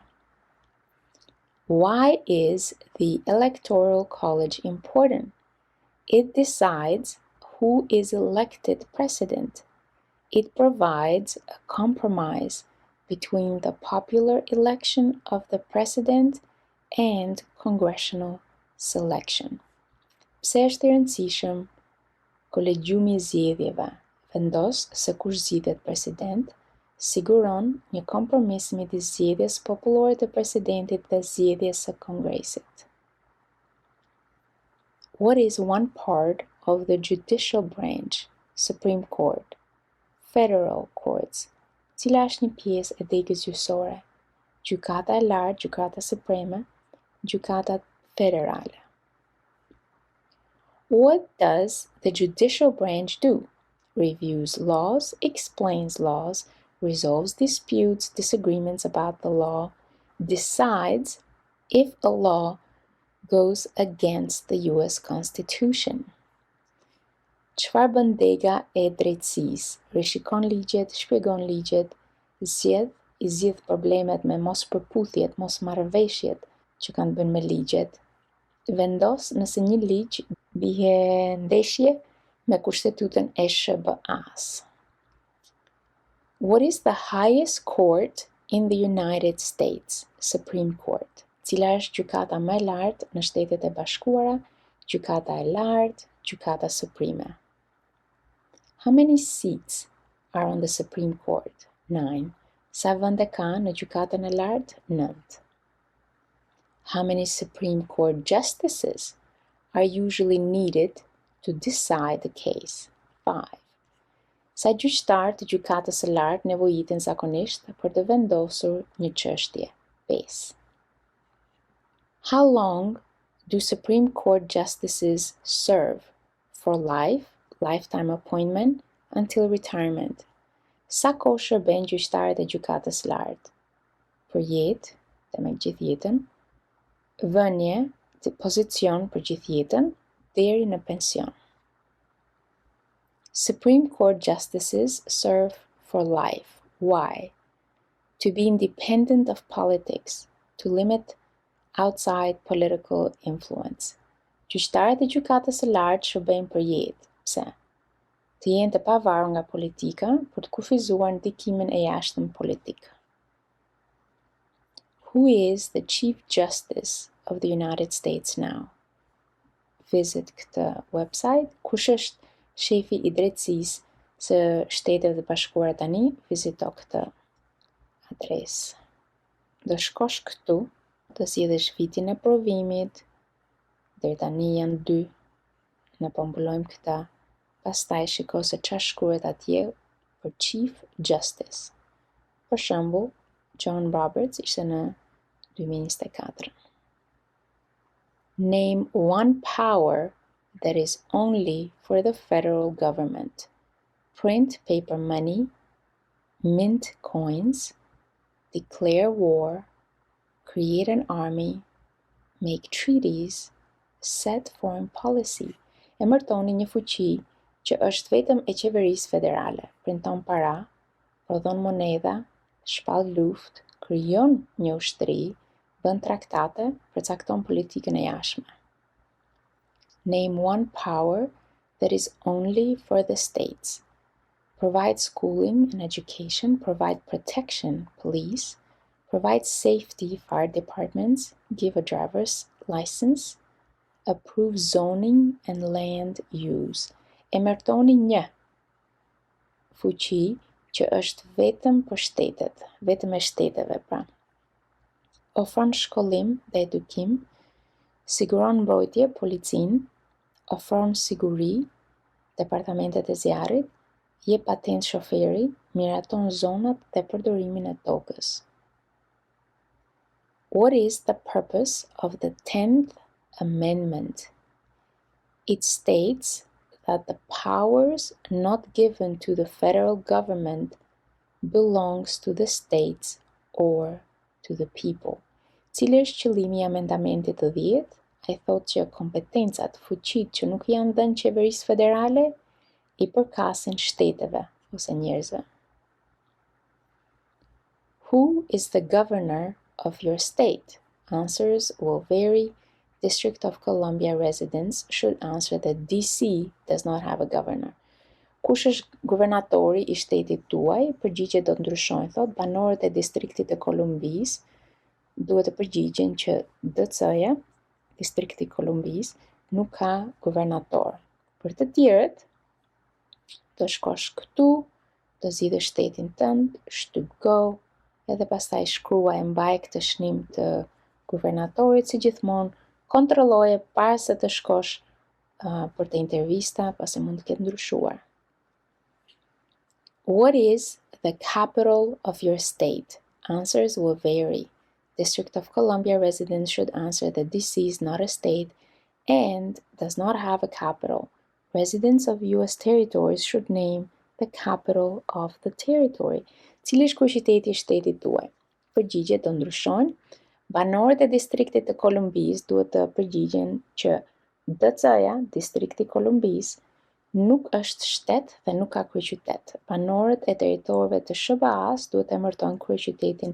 S2: Why is the Electoral College important? It decides who is elected president. It provides a compromise between the popular election of the president and congressional selection. Pse është I rëndësishëm kolegjiumi I zgjedhjeve? Vendos se kush zgjidhet president, siguron një kompromis midis zgjedhjes popullore të presidentit dhe zgjedhjes së Kongresit. What is one part of the judicial branch? Supreme Court, Federal Courts. Cila është një pjesë e degës gjyqësore? Gjykata e lartë, Gjykata Supreme, Gjykata Federale. What does the judicial branch do? Reviews laws, explains laws, resolves disputes, disagreements about the law, decides if a law goes against the US Constitution. Çfarë bën dega e drejtësisë? Rishikon ligjet, shpjegon ligjet, I zgjidh problemet me mos përputhjet, mos marrëveshjet që kanë bën me ligjet. Vendos nëse një ligj bie ndeshje me kushtetutën e SHBA-s. What is the highest court in the United States? Supreme Court. Cila është gjykata më e lartë në Shtetet e Bashkuara? Gjykata e lartë, Gjykata Supreme. How many seats are on the Supreme Court? 9. Sa vende ka në gjykatën e lartë? 9. How many Supreme Court justices are usually needed to decide the case? 5. Sa gjyqtar të gjykatës së lartë nevojiten zakonisht për të vendosur një çështje? 5. How long Do Supreme Court justices serve for life, lifetime appointment, until retirement? Sa kohë shërben gjyqtarët e gjykatës së lartë? Për jetë, dhe me gjithë jetën, vënie, pozicion për gjithë jetën, deri në pension. Supreme Court justices serve for life. Why? To be independent of politics, to limit outside political influence. Gjyqtarët e gjykatës së lartë shërbejnë për jetë. Pse? Të jenë të pavarur nga politika për të kufizuar ndikimin e jashtëm politik. Who is the Chief Justice of the United States now? Visit këtë website. Kush është shefi I drejtësisë së Shteteve të Bashkuara tani? Vizito këtë adresë. Do shkosh këtu, do zgjedhësh vitin e provimit. Deri tani janë 2. Ne po mbulojmë këta. Pastaj shiko se çfarë shkruhet atje për Chief Justice. Për shembull, John Roberts ishte në 2024. Name one power that is only for the federal government. Print paper money, mint coins, declare war, create an army, make treaties, set foreign policy. Emërtoni një fuqi që është vetëm e qeverisë federale. Printon para, prodhon monedha, shpall luftë, krijon një ushtri, bën traktate, përcakton politikën e jashtme. Name one power that is only for the states. Provide schooling and education, provide protection, police, provide safety, fire departments, give a driver's license, approve zoning and land use. Emërtoni një fuqi që është vetëm për shtetet, vetëm e shteteve pra. Ofron shkollim dhe edukim, siguron mbrojtje, policin, ofron siguri, departamentet e zjarrit, jep patent shoferi, miraton zonat dhe përdorimin e tokës. What is the purpose of the 10th Amendment? It states that the powers not given to the federal government belongs to the states or to the people. Cili është qëllimi I amendamentit të 10? Ai thotë që kompetencat, fuqitë që nuk janë dhënë qeverisë federale I përkasin shteteve ose njerëzve. Who is the governor of your state? Answers will vary. District of Columbia residents should answer that DC does not have a governor. Kush është guvernatori I shtetit tuaj? Përgjigjet do të ndryshojnë, thot banorët e distriktit të Kolumbisë duhet të përgjigjen që DC-ja, distrikti I Kolumbisë, nuk ka guvernator. Për të tjerët, do shkosh këtu, do zgjidhësh shtetin tënd, shtyp go, edhe pastaj shkruaj e mbaj këtë shnim të guvernatorit si gjithmonë, kontrolloje para se të shkosh për të intervista, pasi mund të ketë ndryshuar. What is the capital of your state? Answers will vary. District of Columbia residents should answer that DC is not a state and does not have a capital. Residents of US territories should name the capital of the territory. Cili është kryeqyteti I shtetit tuaj? Përgjigjet do ndryshojnë. Banorët e distriktit të Kolumbisë duhet të përgjigjen që DC-ja, distrikti I Kolumbisë, nuk është shtet dhe nuk ka kryeqytet. Banorët e territorëve të SBA-s duhet të emërtojnë kryeqytetin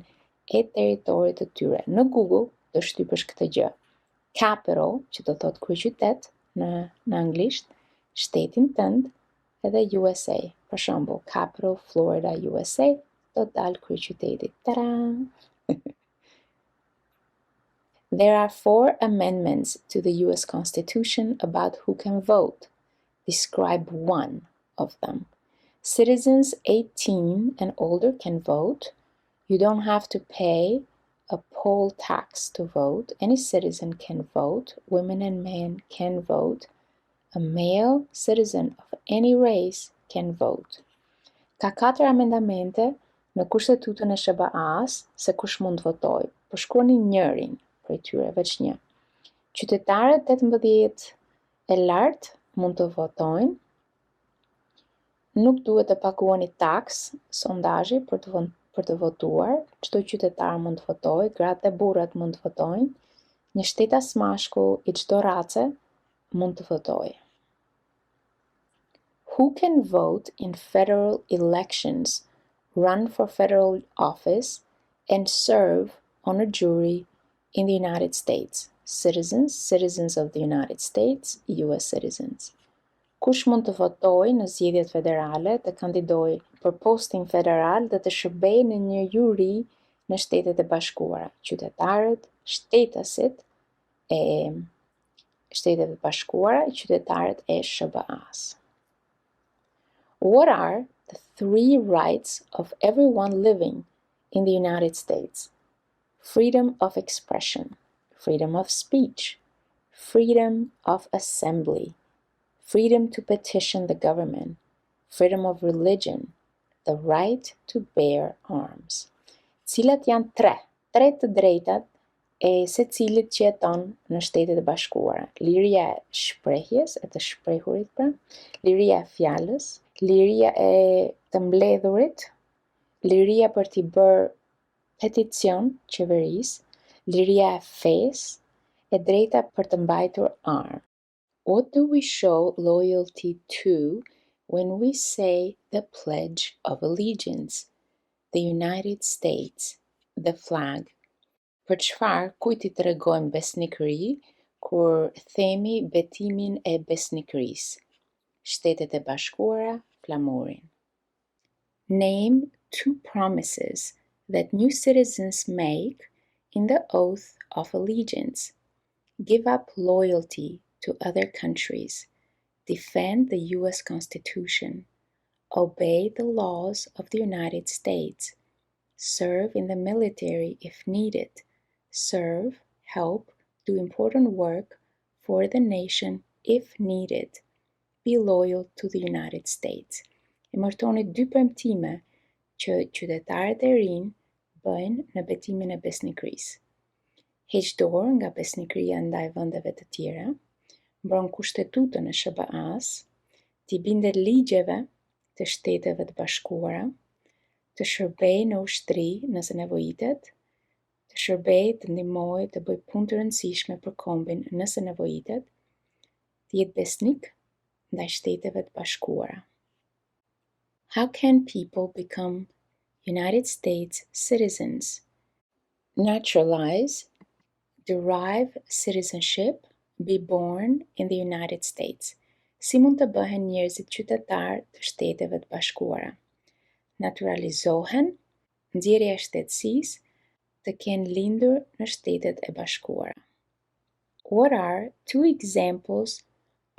S2: e territorit të tyre. Në Google do shtypësh këtë gjë. Capital, që do thotë kryeqytet në anglisht, shtetin tënd edhe USA. Për shembull, Capital Florida USA do dalë kryeqyteti. Tada! There are 4 amendments to the US Constitution about who can vote. Describe one of them. Citizens 18 and older can vote. You don't have to pay a poll tax to vote. Any citizen can vote. Women and men can vote. A male citizen of any race can vote. Ka 4 amendamente në Kushtetutën e SBA-s se kush mund votoj. Po shkruani njërin prej tyre, veç një. Qytetarët 18 e lartë mund të votojnë. Nuk duhet të paguani taks, sondazhi për të votuar. Çdo qytetar mund të votojë, gratë e burrat mund të votojnë. Një shtetas mashkull i çdo race mund të votojë. Who can vote in federal elections, run for federal office, and serve on a jury in the United States? Citizens, citizens of the United States, US citizens. Kush mund të votojë në zgjedhjet federale, të kandidojë për postin federal dhe të shërbejë në një juri në Shtetet e Bashkuara? Qytetarët, shtetasit e Shtetet e Bashkuara, qytetarët e SBA-s. What are the 3 rights of everyone living in the United States? Freedom of expression, freedom of speech, freedom of assembly, freedom to petition the government, freedom of religion, the right to bear arms. Cilat janë tre të drejtat e secilit që jeton në Shtetet e Bashkuara? Liria e shprehjes, e të shprehurit pra, liria e fjalës, liria e të mbledhurit, liria për t'i bërë peticion qeverisë, liria e fesë, e drejta për të mbajtur armë. What do we show loyalty to when we say the Pledge of Allegiance? The United States, the flag. Për çfarë kujt i tregojmë besnikëri kur themi betimin e besnikërisë? Shtetet e Bashkuara, flamurin. Name 2 promises that new citizens make in the oath of allegiance. Give up loyalty to other countries. Defend the US Constitution. Obey the laws of the United States. Serve in the military if needed. Serve, help, do important work for the nation if needed. Be loyal to the United States. Emërtoni 2 premtime që qytetarët e rinj bëjnë në betimin e besnikërisë. Heq dorë nga besnikëria ndaj vendeve të tjera, mbron kushtetutën e SBA-s, t'i bindet ligjeve të Shteteve të Bashkuara, të shërbejë në ushtri nëse nevojitet, të shërbejë, të ndihmojë, të bëjë punë të rëndësishme për kombin nëse nevojitet, të jetë besnik ndaj Shteteve të Bashkuara. How can people become United States citizens? Naturalize, derive citizenship, be born in the United States. Si mund të bëhen njerëzit qytetar të Shteteve të Bashkuara? Naturalizohen, nxjerrja e shtetësisë, të kenë lindur në Shtetet e Bashkuara. What are 2 examples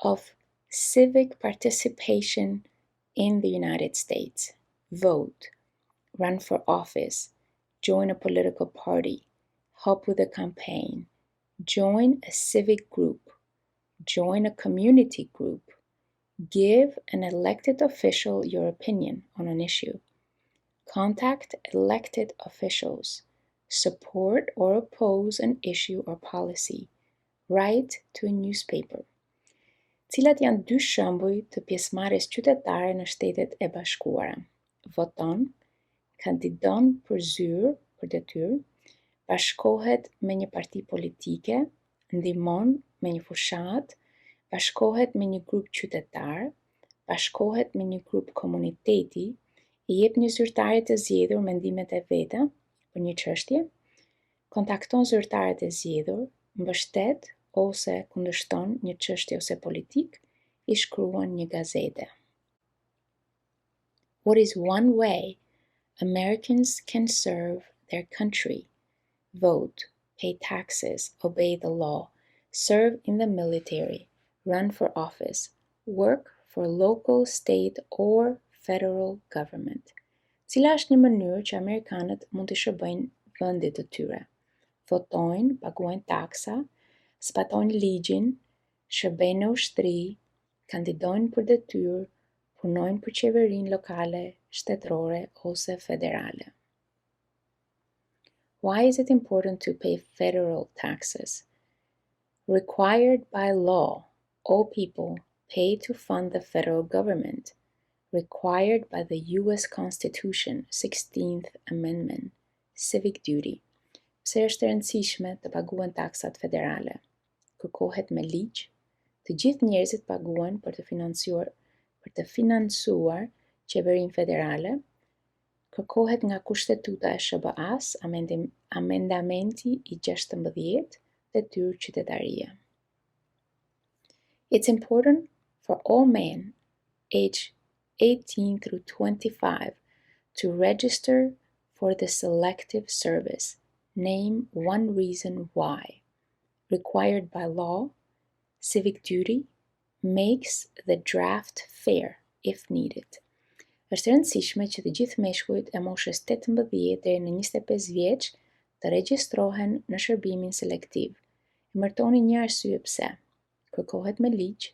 S2: of civic participation in the United States? Vote, run for office, join a political party, help with a campaign, join a civic group, join a community group, give an elected official your opinion on an issue, contact elected officials, support or oppose an issue or policy, write to a newspaper. Cilat janë 2 shembuj të pjesëmarrjes qytetare në Shtetet e Bashkuara? Voton, kandidon për zyrë, për detyrë, bashkohet me një parti politike, ndihmon me një fushat, bashkohet me një grup qytetar, bashkohet me një grup komuniteti, i jep një zyrtari të zgjedhur mendimet e veta për një çështje, kontakton zyrtarët e zgjedhur, mbështet ose kundërshton një çështje ose politik, i shkruan një gazete. What is one way Americans can serve their country? Vote, pay taxes, obey the law, serve in the military, run for office, work for local, state or federal government. Cila është një mënyrë që amerikanët mund të shërbejnë vendit të tyre? Votojnë, paguajnë taksa, zbatojnë ligjin, shërbejnë në ushtri, kandidojnë për detyrë, punojnë për qeverinë lokale, shtetërore ose federale. Why is it important to pay federal taxes? Required by law, all people pay to fund the federal government. Required by the U.S. Constitution, 16th Amendment. Civic duty. Pse është e rëndësishme të paguhen taksat federale? Kërkohet me ligj, të gjithë njerëzit paguhen për të financuar qeverinë federale. Kërkohet nga Kushtetuta e SBA-s, amendamenti i 16, detyrë qytetarie. It's important for all men aged 18 through 25 to register for the selective service. Name one reason why. Required by law, civic duty, makes the draft fair if needed. Është e rëndësishme që të gjithë meshkujt e moshës 18 deri në 25 vjeç të regjistrohen në shërbimin selektiv. Emërtoni një arsye pse. Kërkohet me ligj,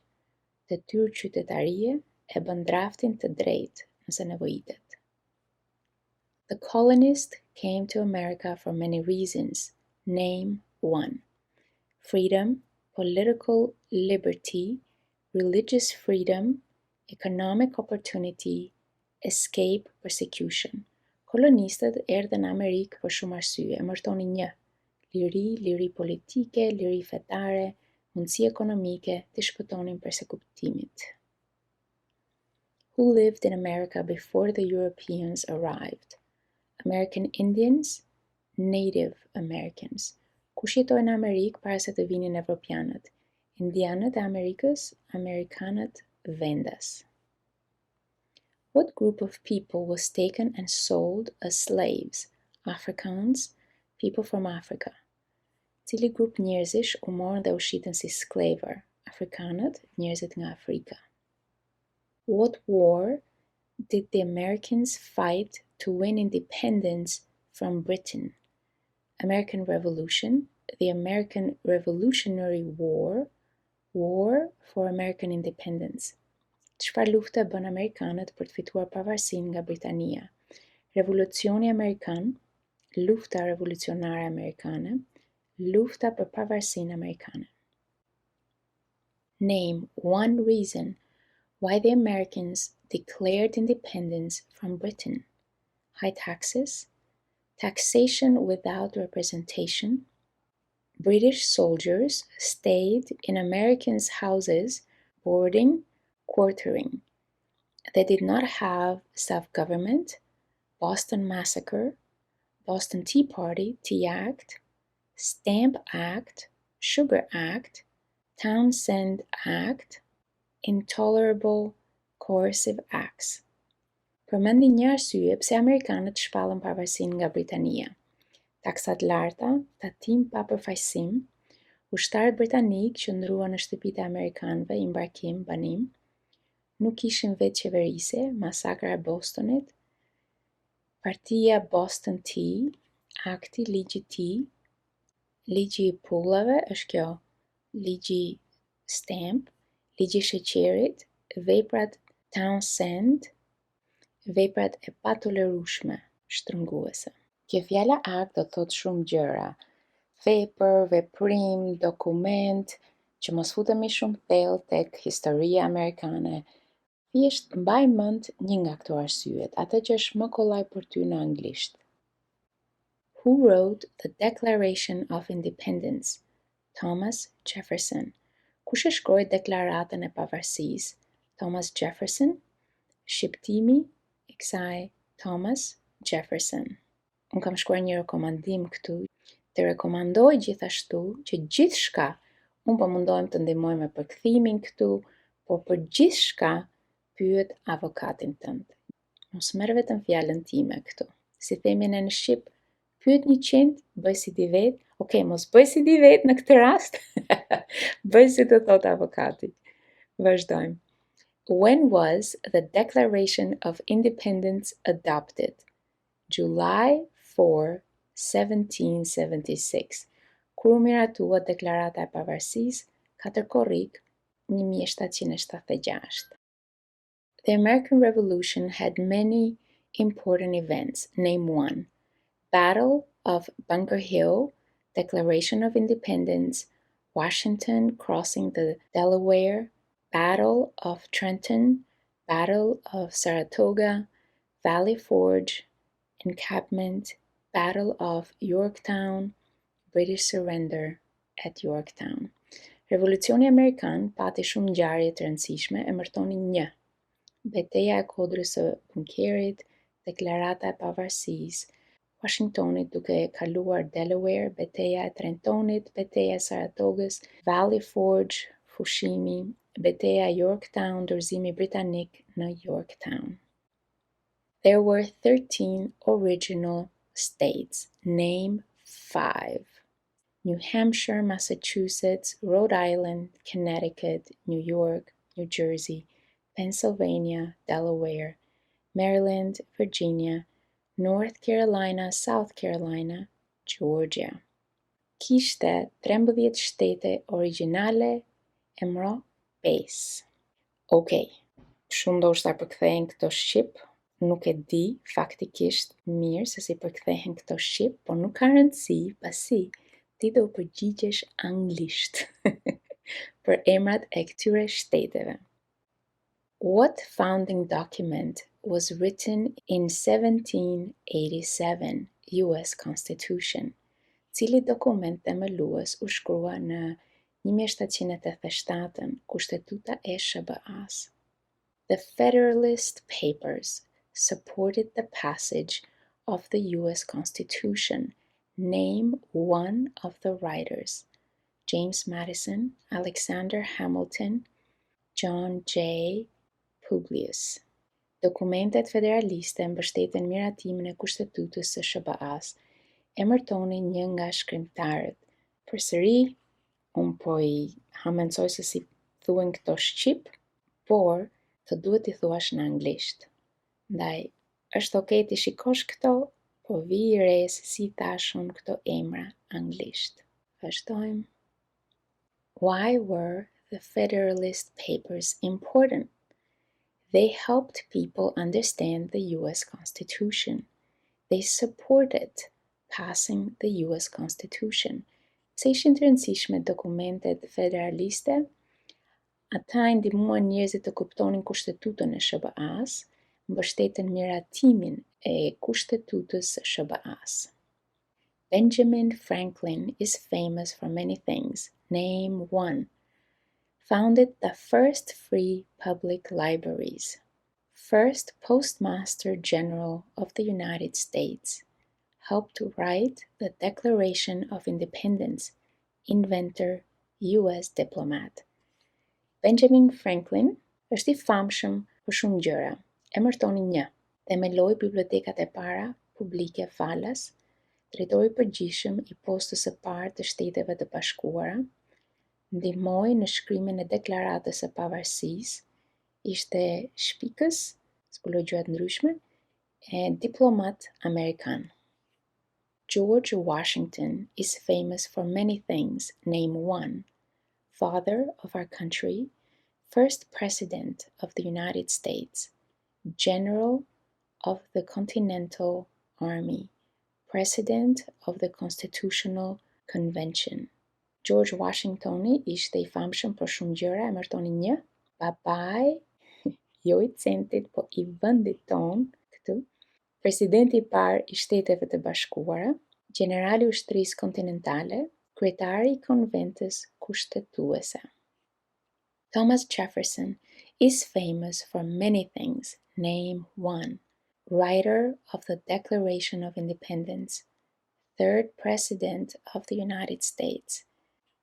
S2: detyrë qytetarie e bën draftin të drejtë nëse nevojitet. The colonists came to America for many reasons. Name one. Freedom, political liberty, religious freedom, economic opportunity, escape persecution. Kolonistët erdhën në Amerikë për shumë arsye. Emërtoni një. Liri politike, liri fetare, mundësi ekonomike, të shpëtonin persekutimit. Who lived in America before the Europeans arrived? American Indians, Native Americans. Kush jetoi në Amerikë para se të vinin evropianët? Indianët e Amerikës, Amerikanët vendas. What group of people was taken and sold as slaves? Africans, people from Africa. Cili grup njerëzish u morën dhe u shitën si sklever? Afrikanët, njerëzit nga Afrika. What war did the Americans fight to win independence from Britain? American Revolution, the American Revolutionary War, War for American Independence. Çfarë lufte bën amerikanët për të fituar pavarësinë nga Britania? Revolucioni Amerikan, lufta revolucionare amerikane, lufta për pavarësinë amerikane. Name one reason why the Americans declared independence from Britain. High taxes, taxation without representation. British soldiers stayed in Americans' houses, boarding, quartering. They did not have self-government, Boston Massacre, Boston Tea Party, Tea Act, Stamp Act, Sugar Act, Townsend Act, Intolerable Coercive Acts. Përmendi një arsye pse amerikanët shpallën pavarësinë nga Britania. Taksat larta, tatim pa përfaqësim, ushtarët britanik që ndruan në shtëpitë e amerikanëve, imbarkim, banim, nuk kishin vetë qeverisje, masakra e Bostonit, partia Boston Tea, akti, ligji Tea, ligji i pullave është kjo, ligji Stamp, ligji i sheqerit, veprat Townsend, veprat e patolerueshme, shtrënguese. Kjo fjala akt do të thotë shumë gjëra. Vepër, veprim, dokument, që mos futemi shumë thellë tek historia amerikane. Thjesht mbaj mend një nga këto arsyet, atë që është më kollaj për ty në anglisht. Who wrote the Declaration of Independence? Thomas Jefferson. Kush e shkroi deklaratën e pavarësisë? Thomas Jefferson. Shqiptimi i kësaj Thomas Jefferson. Unë kam shkruar një rekomandim këtu, të rekomandoj gjithashtu që gjithçka, unë po mundohem të ndihmoj me përkthimin këtu, por për gjithçka pyet avokatin tënd. Mos merr vetëm fjalën time këtu. Si themi ne në Shqip, pyet 100, bëj si di vet. Okej, mos bëj si di vet në këtë rast. Bëj si të thot avokati. Vazhdojmë. When was the Declaration of Independence adopted? July 4, 1776. Kur u miratua deklarata e pavarësisë, 4 korrik, 1776. The American Revolution had many important events. Name one. Battle of Bunker Hill, Declaration of Independence, Washington crossing the Delaware, Battle of Trenton, Battle of Saratoga, Valley Forge, Encampment, Battle of Yorktown, British surrender at Yorktown. Revolucioni Amerikan pati shumë ngjarje të rëndësishme, emërtoni një: Betejë e Kodrës së Bunkerit, Deklarata e Pavarësisë, Washingtonit duke kaluar Delaware, Betejë e Trentonit, Betejë e Saratogës, Valley Forge, Fushimi, Betejë e Yorktown, dorëzimi britanik në Yorktown. There were 13 original states. Name 5. New Hampshire, Massachusetts, Rhode Island, Connecticut, New York, New Jersey, Pennsylvania, Delaware, Maryland, Virginia, North Carolina, South Carolina, Georgia. Kishte 13 shtete origjinale, emro 5. Okej, shumë ndoshta përkthehen këto shqip, nuk e di faktikisht mirë se si përkthehen këto shqip, por nuk ka rëndësi, pasi ti do përgjigjesh anglisht për emrat e këtyre shteteve. What founding document was written in 1787 US Constitution? Cili dokument themelues u shkrua në 1787 Kushtetuta e SHBA-s? The Federalist Papers supported the passage of the US Constitution. Name one of the writers: James Madison, Alexander Hamilton, John J. Publius. Dokumentet federaliste mbështeten miratimin e Kushtetutës së SHBA-s. Emërtoni një nga shkrimtarët. Përsëri, unë po i hamendësoj se si thuhen këto shqip, por të duhet i thuash në anglisht. Ndaj, është okay ti shikosh këto, po vi i re se si thashun këto emra anglisht. Vazhdojmë. Why were the Federalist Papers important? They helped people understand the US Constitution. They supported passing the US Constitution. Se ishin të rëndësishme dokumentet federaliste, ata i ndihmuan njerëzit të kuptonin Kushtetutën e SHBA-s, mbështeten miratimin e Kushtetutës së SHBA-s. Benjamin Franklin is famous for many things. Name one. Founded the first free public libraries. First Postmaster General of the United States. Helped write the Declaration of Independence. Inventor, US diplomat. Benjamin Franklin është i famshëm për shumë gjëra. Emërtoni një: themeloi bibliotekat e para publike falas, drejtori i përgjithshëm i postës së parë të Shteteve të Bashkuara, ndihmoi në shkrimin e Deklaratës së Pavarësisë, ishte shpikës, zbuloi gjëra të ndryshme, e diplomat amerikan. George Washington is famous for many things. Name one. Father of our country, first President of the United States, General of the Continental Army, President of the Constitutional Convention. George Washingtoni ishte i famshëm për shumë gjëra, emërtoni një: babai, jo i centit, po i vendit ton, këtu, presidenti i parë i Shteteve të Bashkuara, generali i ushtrisë kontinentale, kryetari i konventës kushtetuese. Thomas Jefferson is famous for many things. Name one. Writer of the Declaration of Independence, third President of the United States,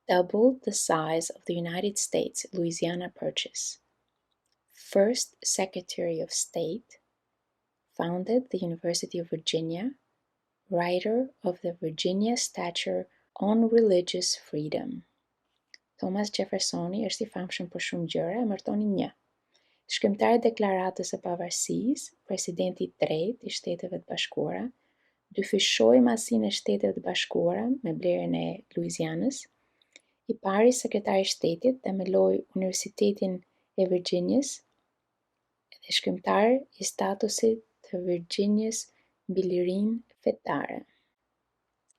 S2: doubled the size of the United States Louisiana Purchase, first Secretary of State, founded the University of Virginia, writer of the Virginia Statute on Religious Freedom. Thomas Jeffersoni është i famshëm për shumë gjëra, emërtoni një: shkrimtari i Deklaratës së Pavarësisë, presidenti i tretë i Shteteve të Bashkuara, dyfishoi masinë e Shteteve të Bashkuara me blerjen e Louisianës, i pari sekretari i shtetit, themeloi Universitetin e Virginias dhe shkrimtar i statusit të Virginias mbi lirinë fetare.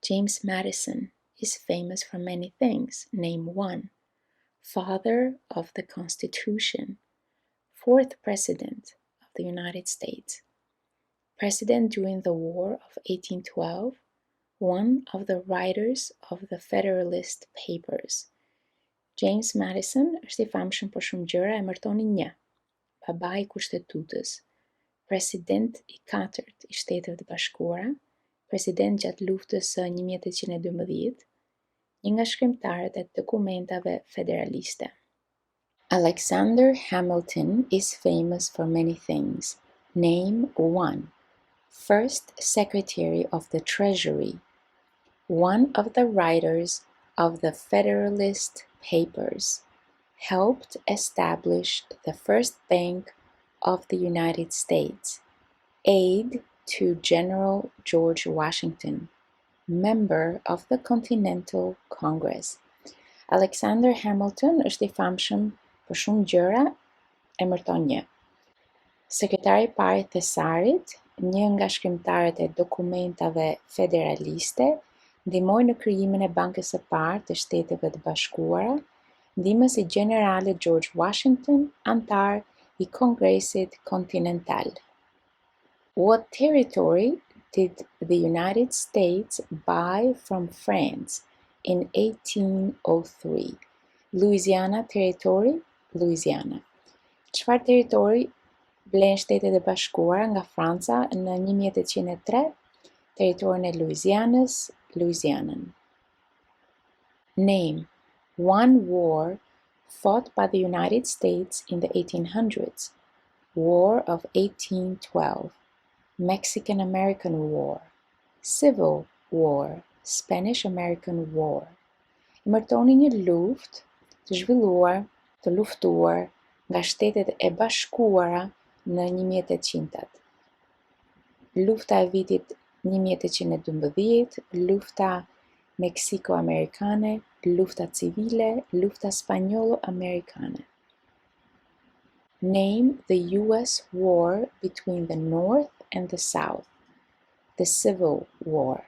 S2: James Madison is famous for many things. Name one. Father of the Constitution. Fourth President of the United States. President during the War of 1812. One of the writers of the Federalist Papers. James Madison është I famshëm për shumë gjëra, emërtoni një. Babai I Kushtetutës, president I 4 I Shteteve të Bashkuara, president gjatë luftës së 1812, një nga shkrimtarët e dokumentave federaliste. Alexander Hamilton is famous for many things. Name one. First Secretary of the Treasury. One of the writers of the Federalist Papers. Helped establish the first bank of the United States. Aide to General George Washington. Member of the Continental Congress. Alexander Hamilton është I famshëm për shumë gjëra, emërton një. Sekretari I parë I thesarit, një nga shkrimtarët e dokumentave federaliste, ndihmoi në krijimin e Bankës së parë të Shteteve të Bashkuara, ndihmës I generalit George Washington, antar I Kongresit Kontinental. What territory did the United States buy from France in 1803? Louisiana territory, Louisiana. Çfarë territori blen Shtetet e Bashkuara nga Franca në 1803? Territorin e Louisianës, Louisianën. Name one war fought by the United States in the 1800s. War of 1812. Mexican-American War. Civil War. Spanish-American War. Emërtoni një luftë të zhvilluar, të luftuar nga Shtetet e Bashkuara në 1800-tat. Lufta e vitit 1812, lufta Meksiko-Amerikane, lufta civile, lufta Spanjolo-Amerikane. Name the US war between the North and the South. The Civil War.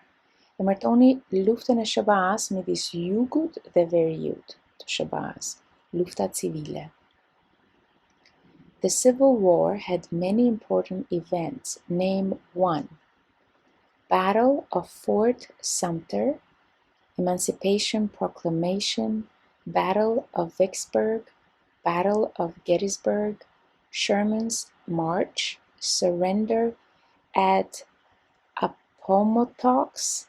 S2: Emërtoni luftën e SBA-s midis Jugut dhe Veriut të SBA-s. Lufta civile. The Civil War had many important events. Name one. Battle of Fort Sumter, Emancipation Proclamation, Battle of Vicksburg, Battle of Gettysburg, Sherman's March, Surrender at Appomattox,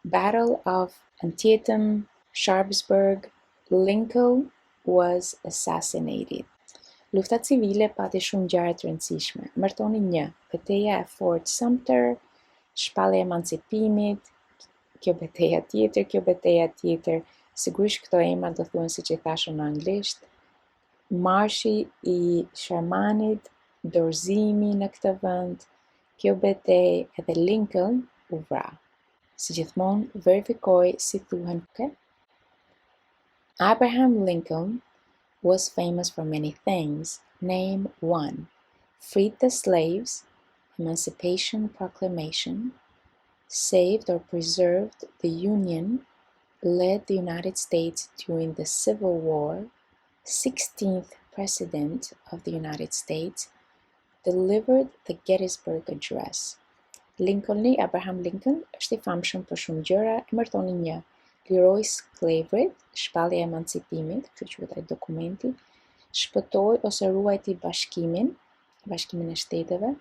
S2: Battle of Antietam, Sharpsburg, Lincoln was assassinated. Lufta civile pati shumë ngjarje të rëndësishme. Emërtoni një. Betejë e Fort Sumter, shpallja e emancipimit, kjo betejë tjetër, sigurisht këto emra do thuhen siç I thashëm në anglisht, marshi I Shermanit, dorëzimi në këtë vend, kjo betejë edhe Lincoln u vra. Si gjithmonë, verifikoj si thuhen këto. Abraham Lincoln was famous for many things. Name one. Freed the slaves, Emancipation Proclamation, saved or preserved the Union, led the United States during the Civil War, 16th President of the United States, delivered the Gettysburg Address. Abraham Lincoln është I famshëm për shumë gjëra, emërtoni një. Liroi skleverit, shpallja e emancipimit, kështu quhet ai dokumenti, shpëtoi ose ruajti bashkimin e shteteve,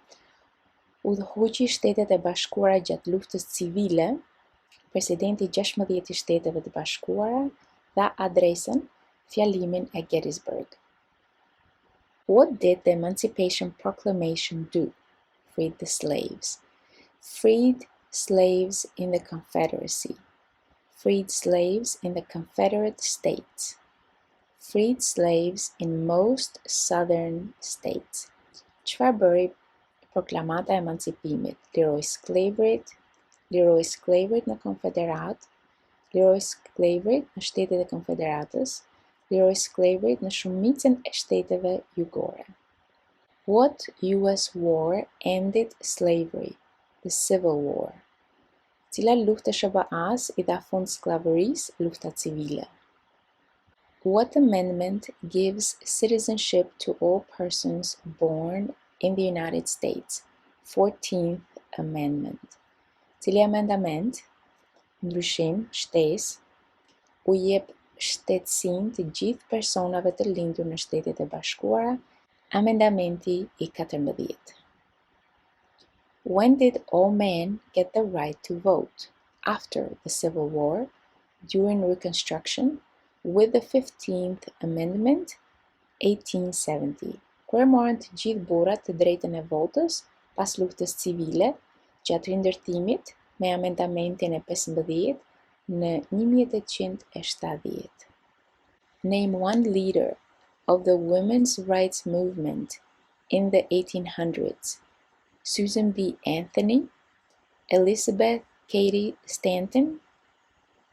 S2: udhëhoqi Shtetet e Bashkuara gjatë luftës civile, presidenti 16 I Shteteve të Bashkuara, dha adresën, fjalimin e Gettysburg. What did the Emancipation Proclamation do? Freed the slaves. Freed slaves in the Confederacy. Freed slaves in the Confederate States. Freed slaves in most southern states. Çfarë bëri proklamata e emancipimit? Liroi skleverit në Konfederat, liroi skleverit në Shtetet e Konfederatës, liroi skleverit në shumicën e shteteve jugore. What US war ended slavery? The Civil War. Cila luftë e SBA-s I dha fund skllavërisë, lufta civile? What amendment gives citizenship to all persons born in the United States? 14th Amendment. Cili amendament, ndryshim, shtesë, u jep shtetësinë të gjithë personave të lindur në Shtetet e Bashkuara, amendamenti I 14. When did all men get the right to vote? After the Civil War, during Reconstruction, with the 15th Amendment, 1870. Kur morën të gjithë burrat të drejtën e votës pas luftës civile, gjatë rindërtimit me amendamentin e 15 në 1870. Name one leader of the women's rights movement in the 1800s. Susan B. Anthony, Elizabeth Cady Stanton,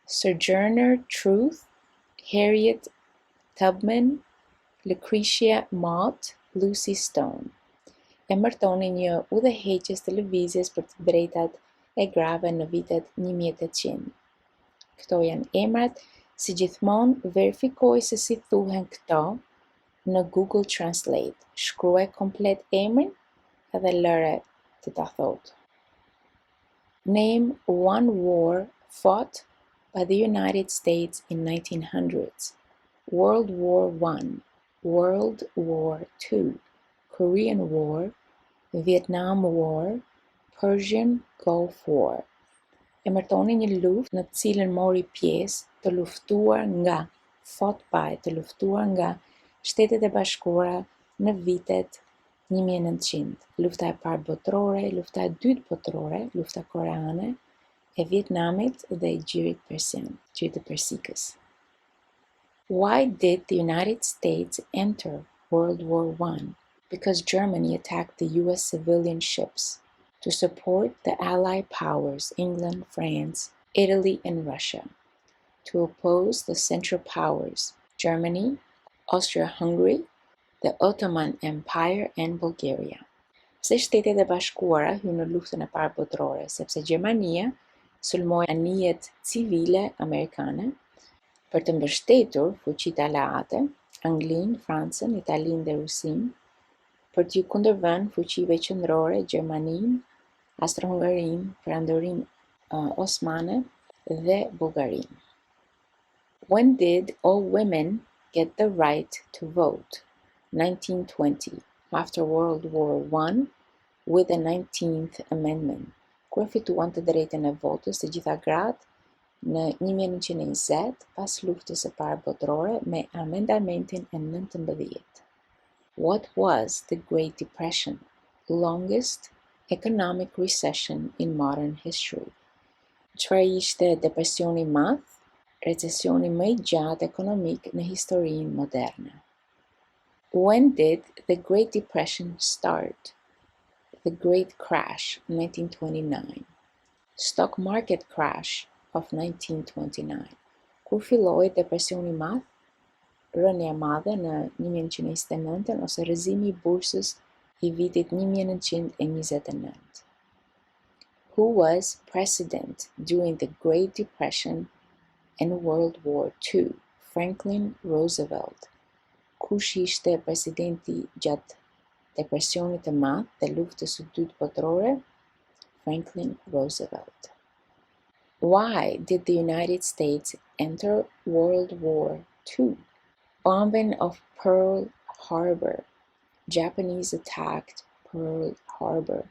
S2: Sojourner Truth, Harriet Tubman, Lucretia Mott, Lucy Stone. Emërtoni një udhëheqës të lëvizjes për të drejtat e grave në vitet 1800. Këto janë emrat, si gjithmonë verifikoj se si thuhen këto në Google Translate. Shkruaj komplet emrin edhe lëre të ta thotë. Name one war fought by the United States in 1900s. World War I, World War II, Korean War, Vietnam War, Persian Gulf War. Emërtoni një luftë në të cilën mori pjesë të luftuar nga, fought by, të luftuar nga Shtetet e Bashkuara në vitet 1900. Lufta e parë botërore, lufta e dytë botërore, lufta koreane, e Vietnamit dhe e Gjirit Persian, Gjirit të Persikës. Why did the United States enter World War I? Because Germany attacked the US civilian ships to support the Allied powers, England, France, Italy, and Russia, to oppose the Central Powers, Germany, Austria-Hungary, the Ottoman Empire, and Bulgaria. Pse Shtetet e Bashkuara hyn në luftën e parë botërore? Sepse Gjermania sulmoi anijet civile amerikane për të mbështetur fuqitë aleate, Anglinë, Francën, Italinë dhe Rusinë, për t'ju kundërvënë fuqive qendrore, Gjermaninë, Austro-Hungarinë, Perandorinë Osmane dhe Bullgarinë. When did all women get the right to vote? 1920, after World War I, with the 19th Amendment. Kur fituan të drejtën e votës të gjitha gratë në 1920 pas luftës së parë botërore me amendamentin e 19. What was the Great Depression? Longest economic recession in modern history. Çfarë ishte depresioni I madh, recesioni më I gjatë ekonomik në historinë moderne? When did the Great Depression start? The Great Crash, 1929. Stock market crash of 1929. Kur filloi depresioni I madh, rënja e madhe në 1929 ose rrëzimi I bursës I vitit 1929. Who was president during the Great Depression and World War II? Franklin Roosevelt. Kush ishte presidenti gjatë depresionit të madh dhe luftës së dytë botërore? Franklin Roosevelt. Why did the United States enter World War II? Bombing of Pearl Harbor. Japanese attacked Pearl Harbor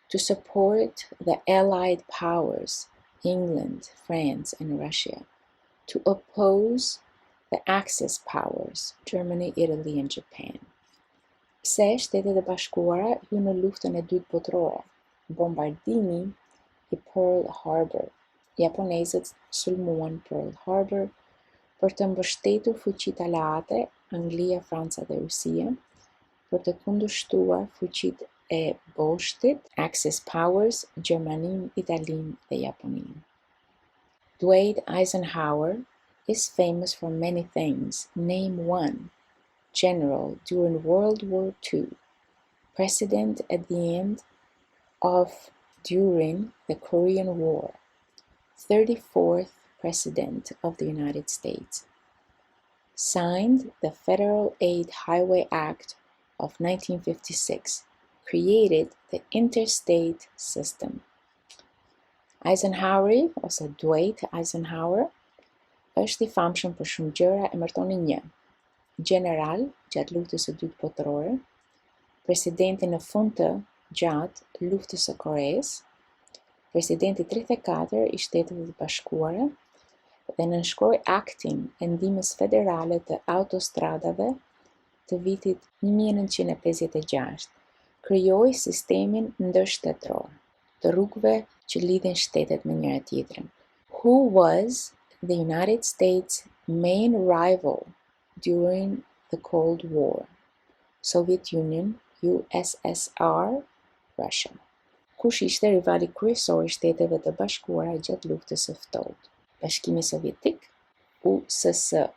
S2: to support the Allied powers, England, France, and Russia, to oppose the Axis powers, Germany, Italy, and Japan. Pse Shtetet e Bashkuara hyn në luftën e dytë botërore? Bombardimi I Pearl Harbor. Japonezët sulmuan Pearl Harbor për të mbështetur fuqitë aleate, Anglia, Franca dhe Rusia, për të kundërshtuar fuqitë e boshtit, Axis powers, Gjermaninë, Italinë dhe Japoninë. Dwight Eisenhower is famous for many things. Name one. General during World War II. President at the end of during the Korean War. 34th President of the United States. Signed the Federal Aid Highway Act of 1956, created the interstate system. Eisenhower, ose Dwight Eisenhower, është I famshëm për shumë gjëra, emërtoni një: general gjatë luftës së dytë botërore, presidenti në fund të gjatë luftës së Koreas, presidenti 34 I Shteteve të Bashkuara dhe nënshkroi aktin e ndihmës federale të autostradave të vitit 1956, krijoi sistemin ndërshtetëror të rrugëve që lidhin shtetet me njëra tjetrën. Who was the United States' main rival during the Cold War? Soviet Union, USSR, Russia. Kush ishte rivali kryesor I Shteteve të Bashkuara gjatë luftës së ftohtë? Bashkimi Sovjetik, USSR,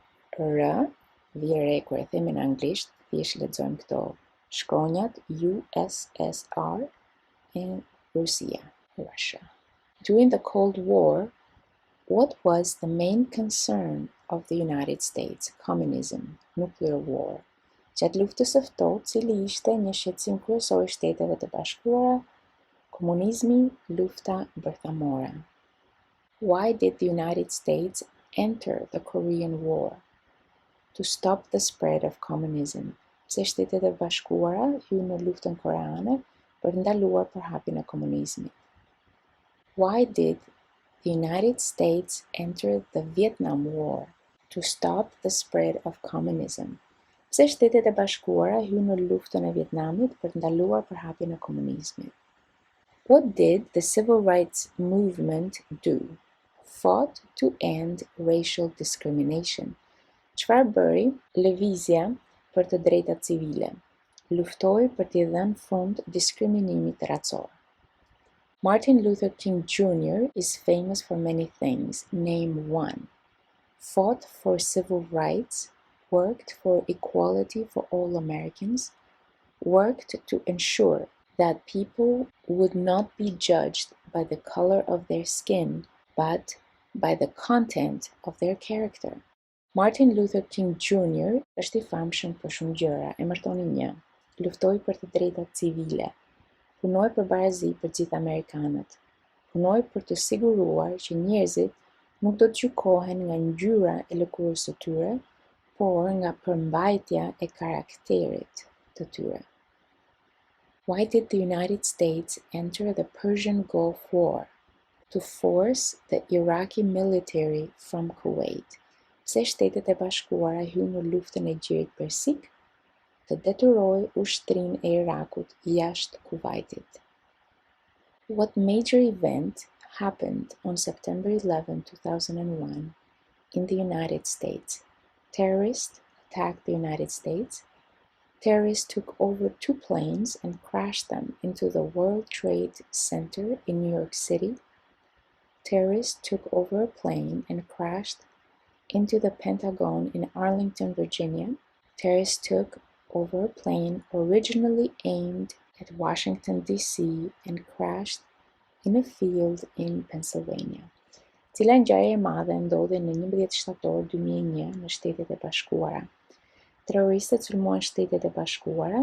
S2: vjen kur e themi në anglisht, thjesht lexojmë këto shkronjat, USSR, and Rusia, Russia. During the Cold War, what was the main concern of the United States? Communism, nuclear war. Gjatë luftës së ftohtë, cili ishte një shqetësim kryesor I Shteteve të Bashkuara? Komunizmi, lufta bërthamore. Why did the United States enter the Korean War? To stop the spread of communism. Pse Shtetet e Bashkuara hyn në luftën koreane për të ndaluar përhapjen e komunizmit. Why did the United States enter the Vietnam War? To stop the spread of communism. Pse Shtetet e Bashkuara hyn në luftën e Vietnamit për të ndaluar përhapjen e komunizmit. What did the civil rights movement do? Fought to end racial discrimination. Çfarë bëri lëvizja për të drejtat civile? Luftoi për t'i dhënë fund diskriminimit racor. Martin Luther King Jr. is famous for many things. Name one. Fought for civil rights, worked for equality for all Americans, worked to ensure that people would not be judged by the color of their skin, but by the content of their character. Martin Luther King Jr. është I famshëm për shumë gjëra, emërtoni një: luftoi për të drejtat civile, punoi për barazi për gjithë amerikanët, punoi për të siguruar që njerëzit nuk do të gjykohen nga ngjyra e lëkurës së tyre, por nga përmbajtja e karakterit të tyre. Why did the United States enter the Persian Gulf War? To force the Iraqi military from Kuwait. Pse Shtetet e Bashkuara hyn në luftën e Gjirit Persik? Të detyroi ushtrinë e Irakut jashtë Kuwaitit. What major event happened on September 11, 2001 in the United States? Terrorists attacked the United States. Terrorists took over 2 planes and crashed them into the World Trade Center in New York City. Terrorists took over a plane and crashed into the Pentagon in Arlington, Virginia. Terrorists took over a plane originally aimed at Washington, D.C. and crashed in a field in Pennsylvania. Cila ngjarje e madhe ndodhi në 11 shtator 2001 në Shtetet e Bashkuara? Terroristët sulmuan Shtetet e Bashkuara,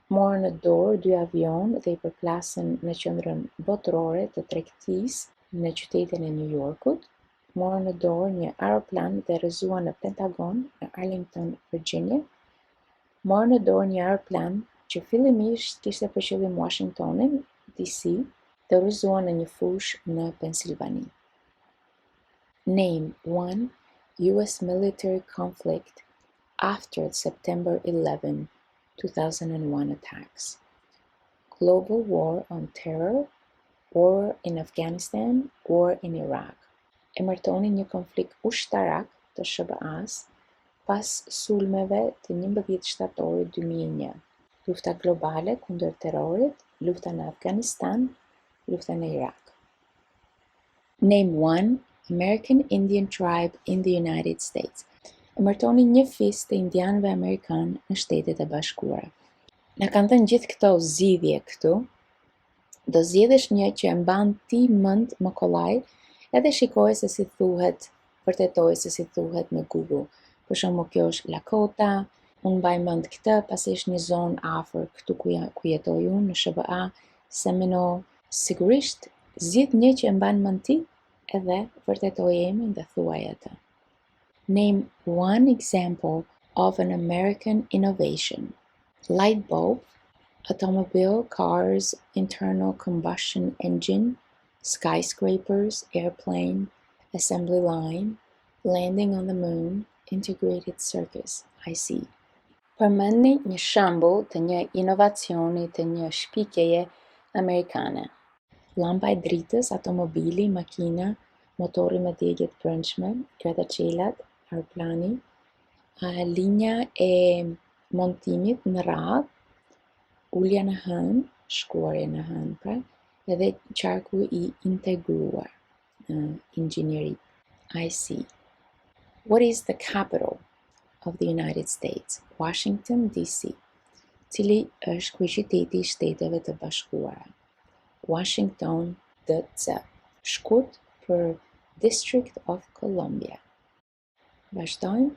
S2: morën në dorë 2 avion dhe I përplasën në qendrën botërore të tregtisë në qytetin e New Yorkut, morën në dorë një aeroplan dhe rrëzuan në Pentagon në Arlington, Virginia, morën në dorë një aeroplan që fillimisht kishte për qëllim Washingtonin, D.C. dhe rrëzuan në një fushë në Pennsylvania. Name one U.S. military conflict after the September 11, 2001 attacks. Global war on terror, war in Afghanistan, war in Iraq. Emërtoni një konflikt ushtarak të SBA-s pas sulmeve të 11 shtatorit 2001. Lufta globale kundër terrorit, lufta në Afganistan, lufta në Irak. Name one American Indian tribe in the United States. Emërtoni një fis të indianëve amerikan në Shtetet e Bashkuara. Na kanë thënë gjithë këto zgjidhje këtu. Do zgjedhësh një që e mban ti mend më kollaj Edhe shikoj se si thuhet, vërtetoj se si thuhet në Google. Për shembull, kjo është Lakota, unë mbaj mend këtë, pasi është një zonë afër këtu ku jetoj unë në SBA, Seminole. Sigurisht zgjidh një që e mban mend ti, edhe vërtetoj emrin dhe thuaj atë. Name one example of an American innovation. Light bulb, automobile, cars, internal combustion engine, skyscrapers, airplane, assembly line, landing on the moon, integrated circus, IC. Përmendni një shembull të një inovacioni të një shpikjeje amerikane. Lampa e dritës, automobili, makina, motori me djegjet brendshme, grattacielat, aeroplani, linja e montimit në radhë, ulja në hënë, shkuarja në hënë, pra, edhe qarku I integruar, inxhinieri, IC. What is the capital of the United States? Washington, D.C. Cili është kryeqyteti I Shteteve të Bashkuara? Washington, D.C. Shkurt për District of Columbia. Vazhdojmë.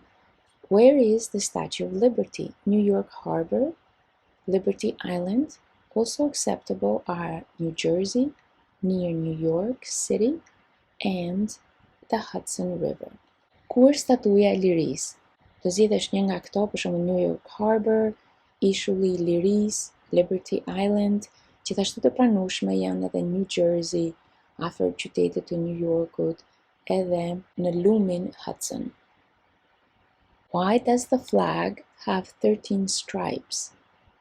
S2: Where is the Statue of Liberty? New York Harbor, Liberty Island. Also acceptable are New Jersey, near New York City, and the Hudson River. Ku është statuja e lirisë? Të zgjidhësh një nga këto, për shembull New York Harbor, Ishulli I Lirisë, Liberty Island. Gjithashtu të pranueshme janë edhe New Jersey, afër qytetit të New Yorkut, edhe në lumin Hudson. Why does the flag have 13 stripes?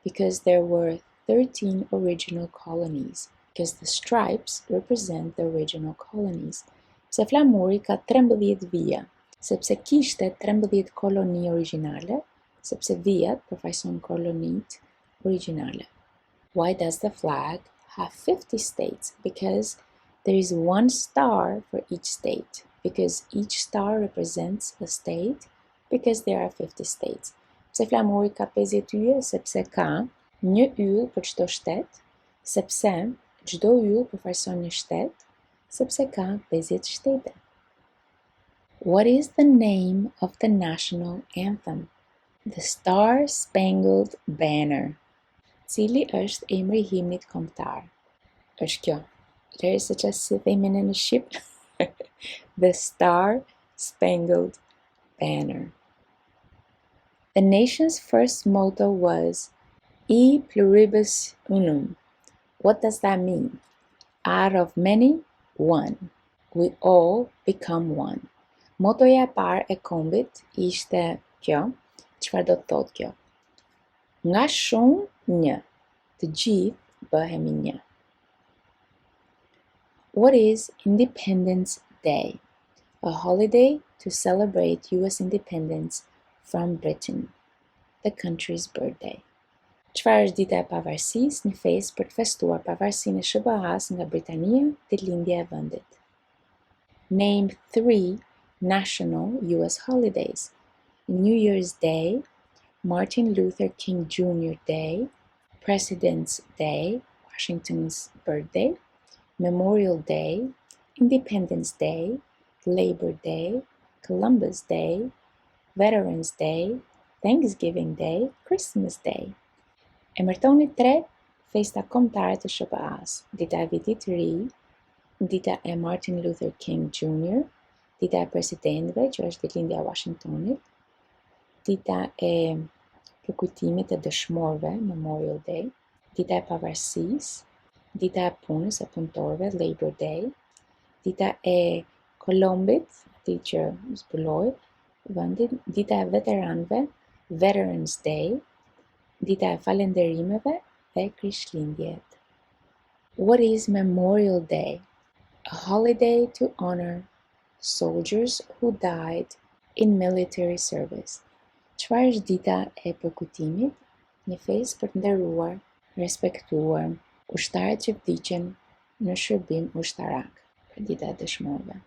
S2: Because there were 13 original colonies. Because the stripes represent the original colonies. Pse flamuri ka 13 vija? Sepse kishte 13 koloni origjinale, sepse vijat përfaqësojnë kolonitë origjinale. Why does the flag have 50 states? Because there is one star for each state. Because each star represents a state. Because there are 50 states. Pse flamuri ka 50 yje? Sepse ka një yll për çdo shtet, sepse çdo yll përfaqëson një shtet, sepse ka 50 shtete. What is the name of the national anthem? The Star Spangled Banner. Cili është emri I himnit kombëtar? Është kjo. Lëre se çfarë si themin në shqip. The Star Spangled Banner. The nation's first motto was E pluribus unum. What does that mean? Out of many, one. We all become one. Motoja e parë e kombit ishte kjo. Çfarë do të thotë kjo? Nga shumë, një. Të gjithë bëhemi një. What is Independence Day? A holiday to celebrate US independence from Britain, the country's birthday. Çfarë është dita e pavarësisë, një festë për të festuar pavarësinë e SBA-s nga Britania dhe lindja e vendit. Name 3 national US holidays. New Year's Day, Martin Luther King Jr. Day, President's Day, Washington's birthday, Memorial Day, Independence Day, Labor Day, Columbus Day, Veterans Day, Thanksgiving Day, Christmas Day. Emërtoni 3 festa kombëtare të SBA-s. Dita e Vitit të Ri, dita e Martin Luther King Jr., dita e presidentëve, që është ditëlindja e Washingtonit, dita e përkujtimit të dëshmorëve, Memorial Day, dita e pavarësisë, dita e punës e punëtorëve, Labor Day, dita e Kolombit, aty që zbuloi vendin, dita e veteranëve, Veterans Day, dita e falënderimeve dhe Krishtlindjet. What is Memorial Day? A holiday to honor soldiers who died in military service. Çfarë është dita e përkujtimit? Një festë për të nderuar, respektuar ushtarët që vdiqën në shërbim ushtarak, për dita e dëshmorëve.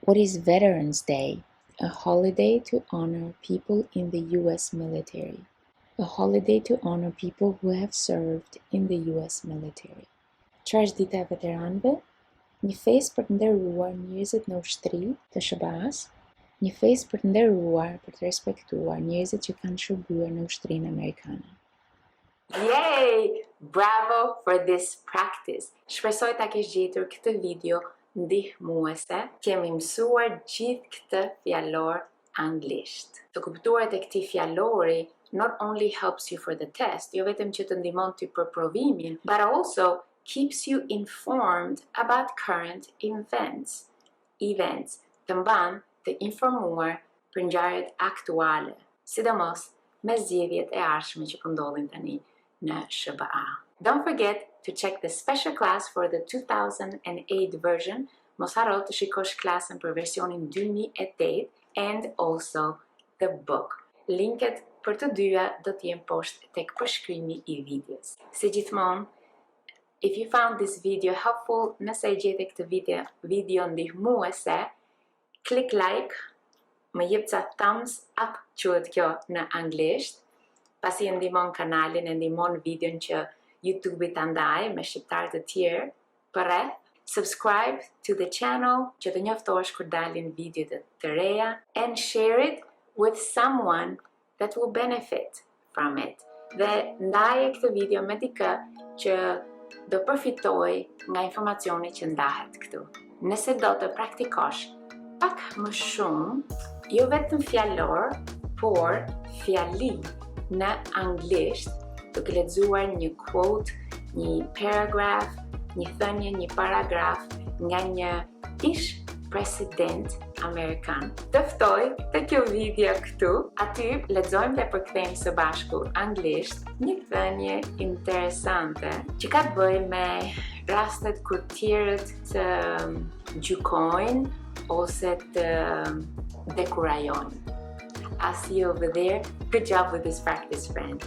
S2: What is Veterans Day? A holiday to honor people in the US military. A holiday to honor people who have served in the US military. Çfarë është dita e veteranëve? një festë për të nderuar njerëzit në ushtri të SBA-s, një festë për të nderuar, për të respektuar njerëzit që kanë shërbyer në ushtrinë amerikane.
S1: Yay! Bravo for this practice! Shpresoj ta kesh gjetur këtë video ndihmuese. Kemi mësuar gjithë këtë fjalor anglisht. Të kuptuarit e këtij fjalori not only helps you for the test, jo vetëm që të ndihmon ty për provimin, but also keeps you informed about current events. Të mban të informuar për ngjarjet aktuale, sidomos me zgjedhjet e ardhshme që po ndodhin tani në SBA. Don't forget to check the special class for the 2008 version. Mos harro të shikosh klasën për versionin 2008 and also the book. Linket për të dyja do të jenë poshtë tek përshkrimi I videos. Si gjithmonë, if you found this video helpful, nëse e gjete këtë video ndihmuese, click like, më jep ca thumbs up quhet kjo në anglisht, pasi e ndihmon kanalin, e ndihmon videon që YouTube ta ndaj me shqiptar të tjerë përreth. Subscribe to the channel që të njoftohesh kur dalin videot të reja, and share it with someone that will benefit from it. Dhe ndaje këtë video me dikë që do përfitoj nga informacioni që ndahet këtu. Nëse do të praktikosh pak më shumë, jo vetëm fjalor, por fjali në anglisht, duke lexuar një quote, një paragraf, një thënie, një paragraf nga një ish president Amerikan. Të ftoj te kjo video këtu, aty lexojmë dhe përkthejmë së bashku anglisht një thënie interesante që ka të bëjë me rastet kur tjerët të gjykojnë ose të dekurajojnë. I'll see you over there. Good job with this practice, friend.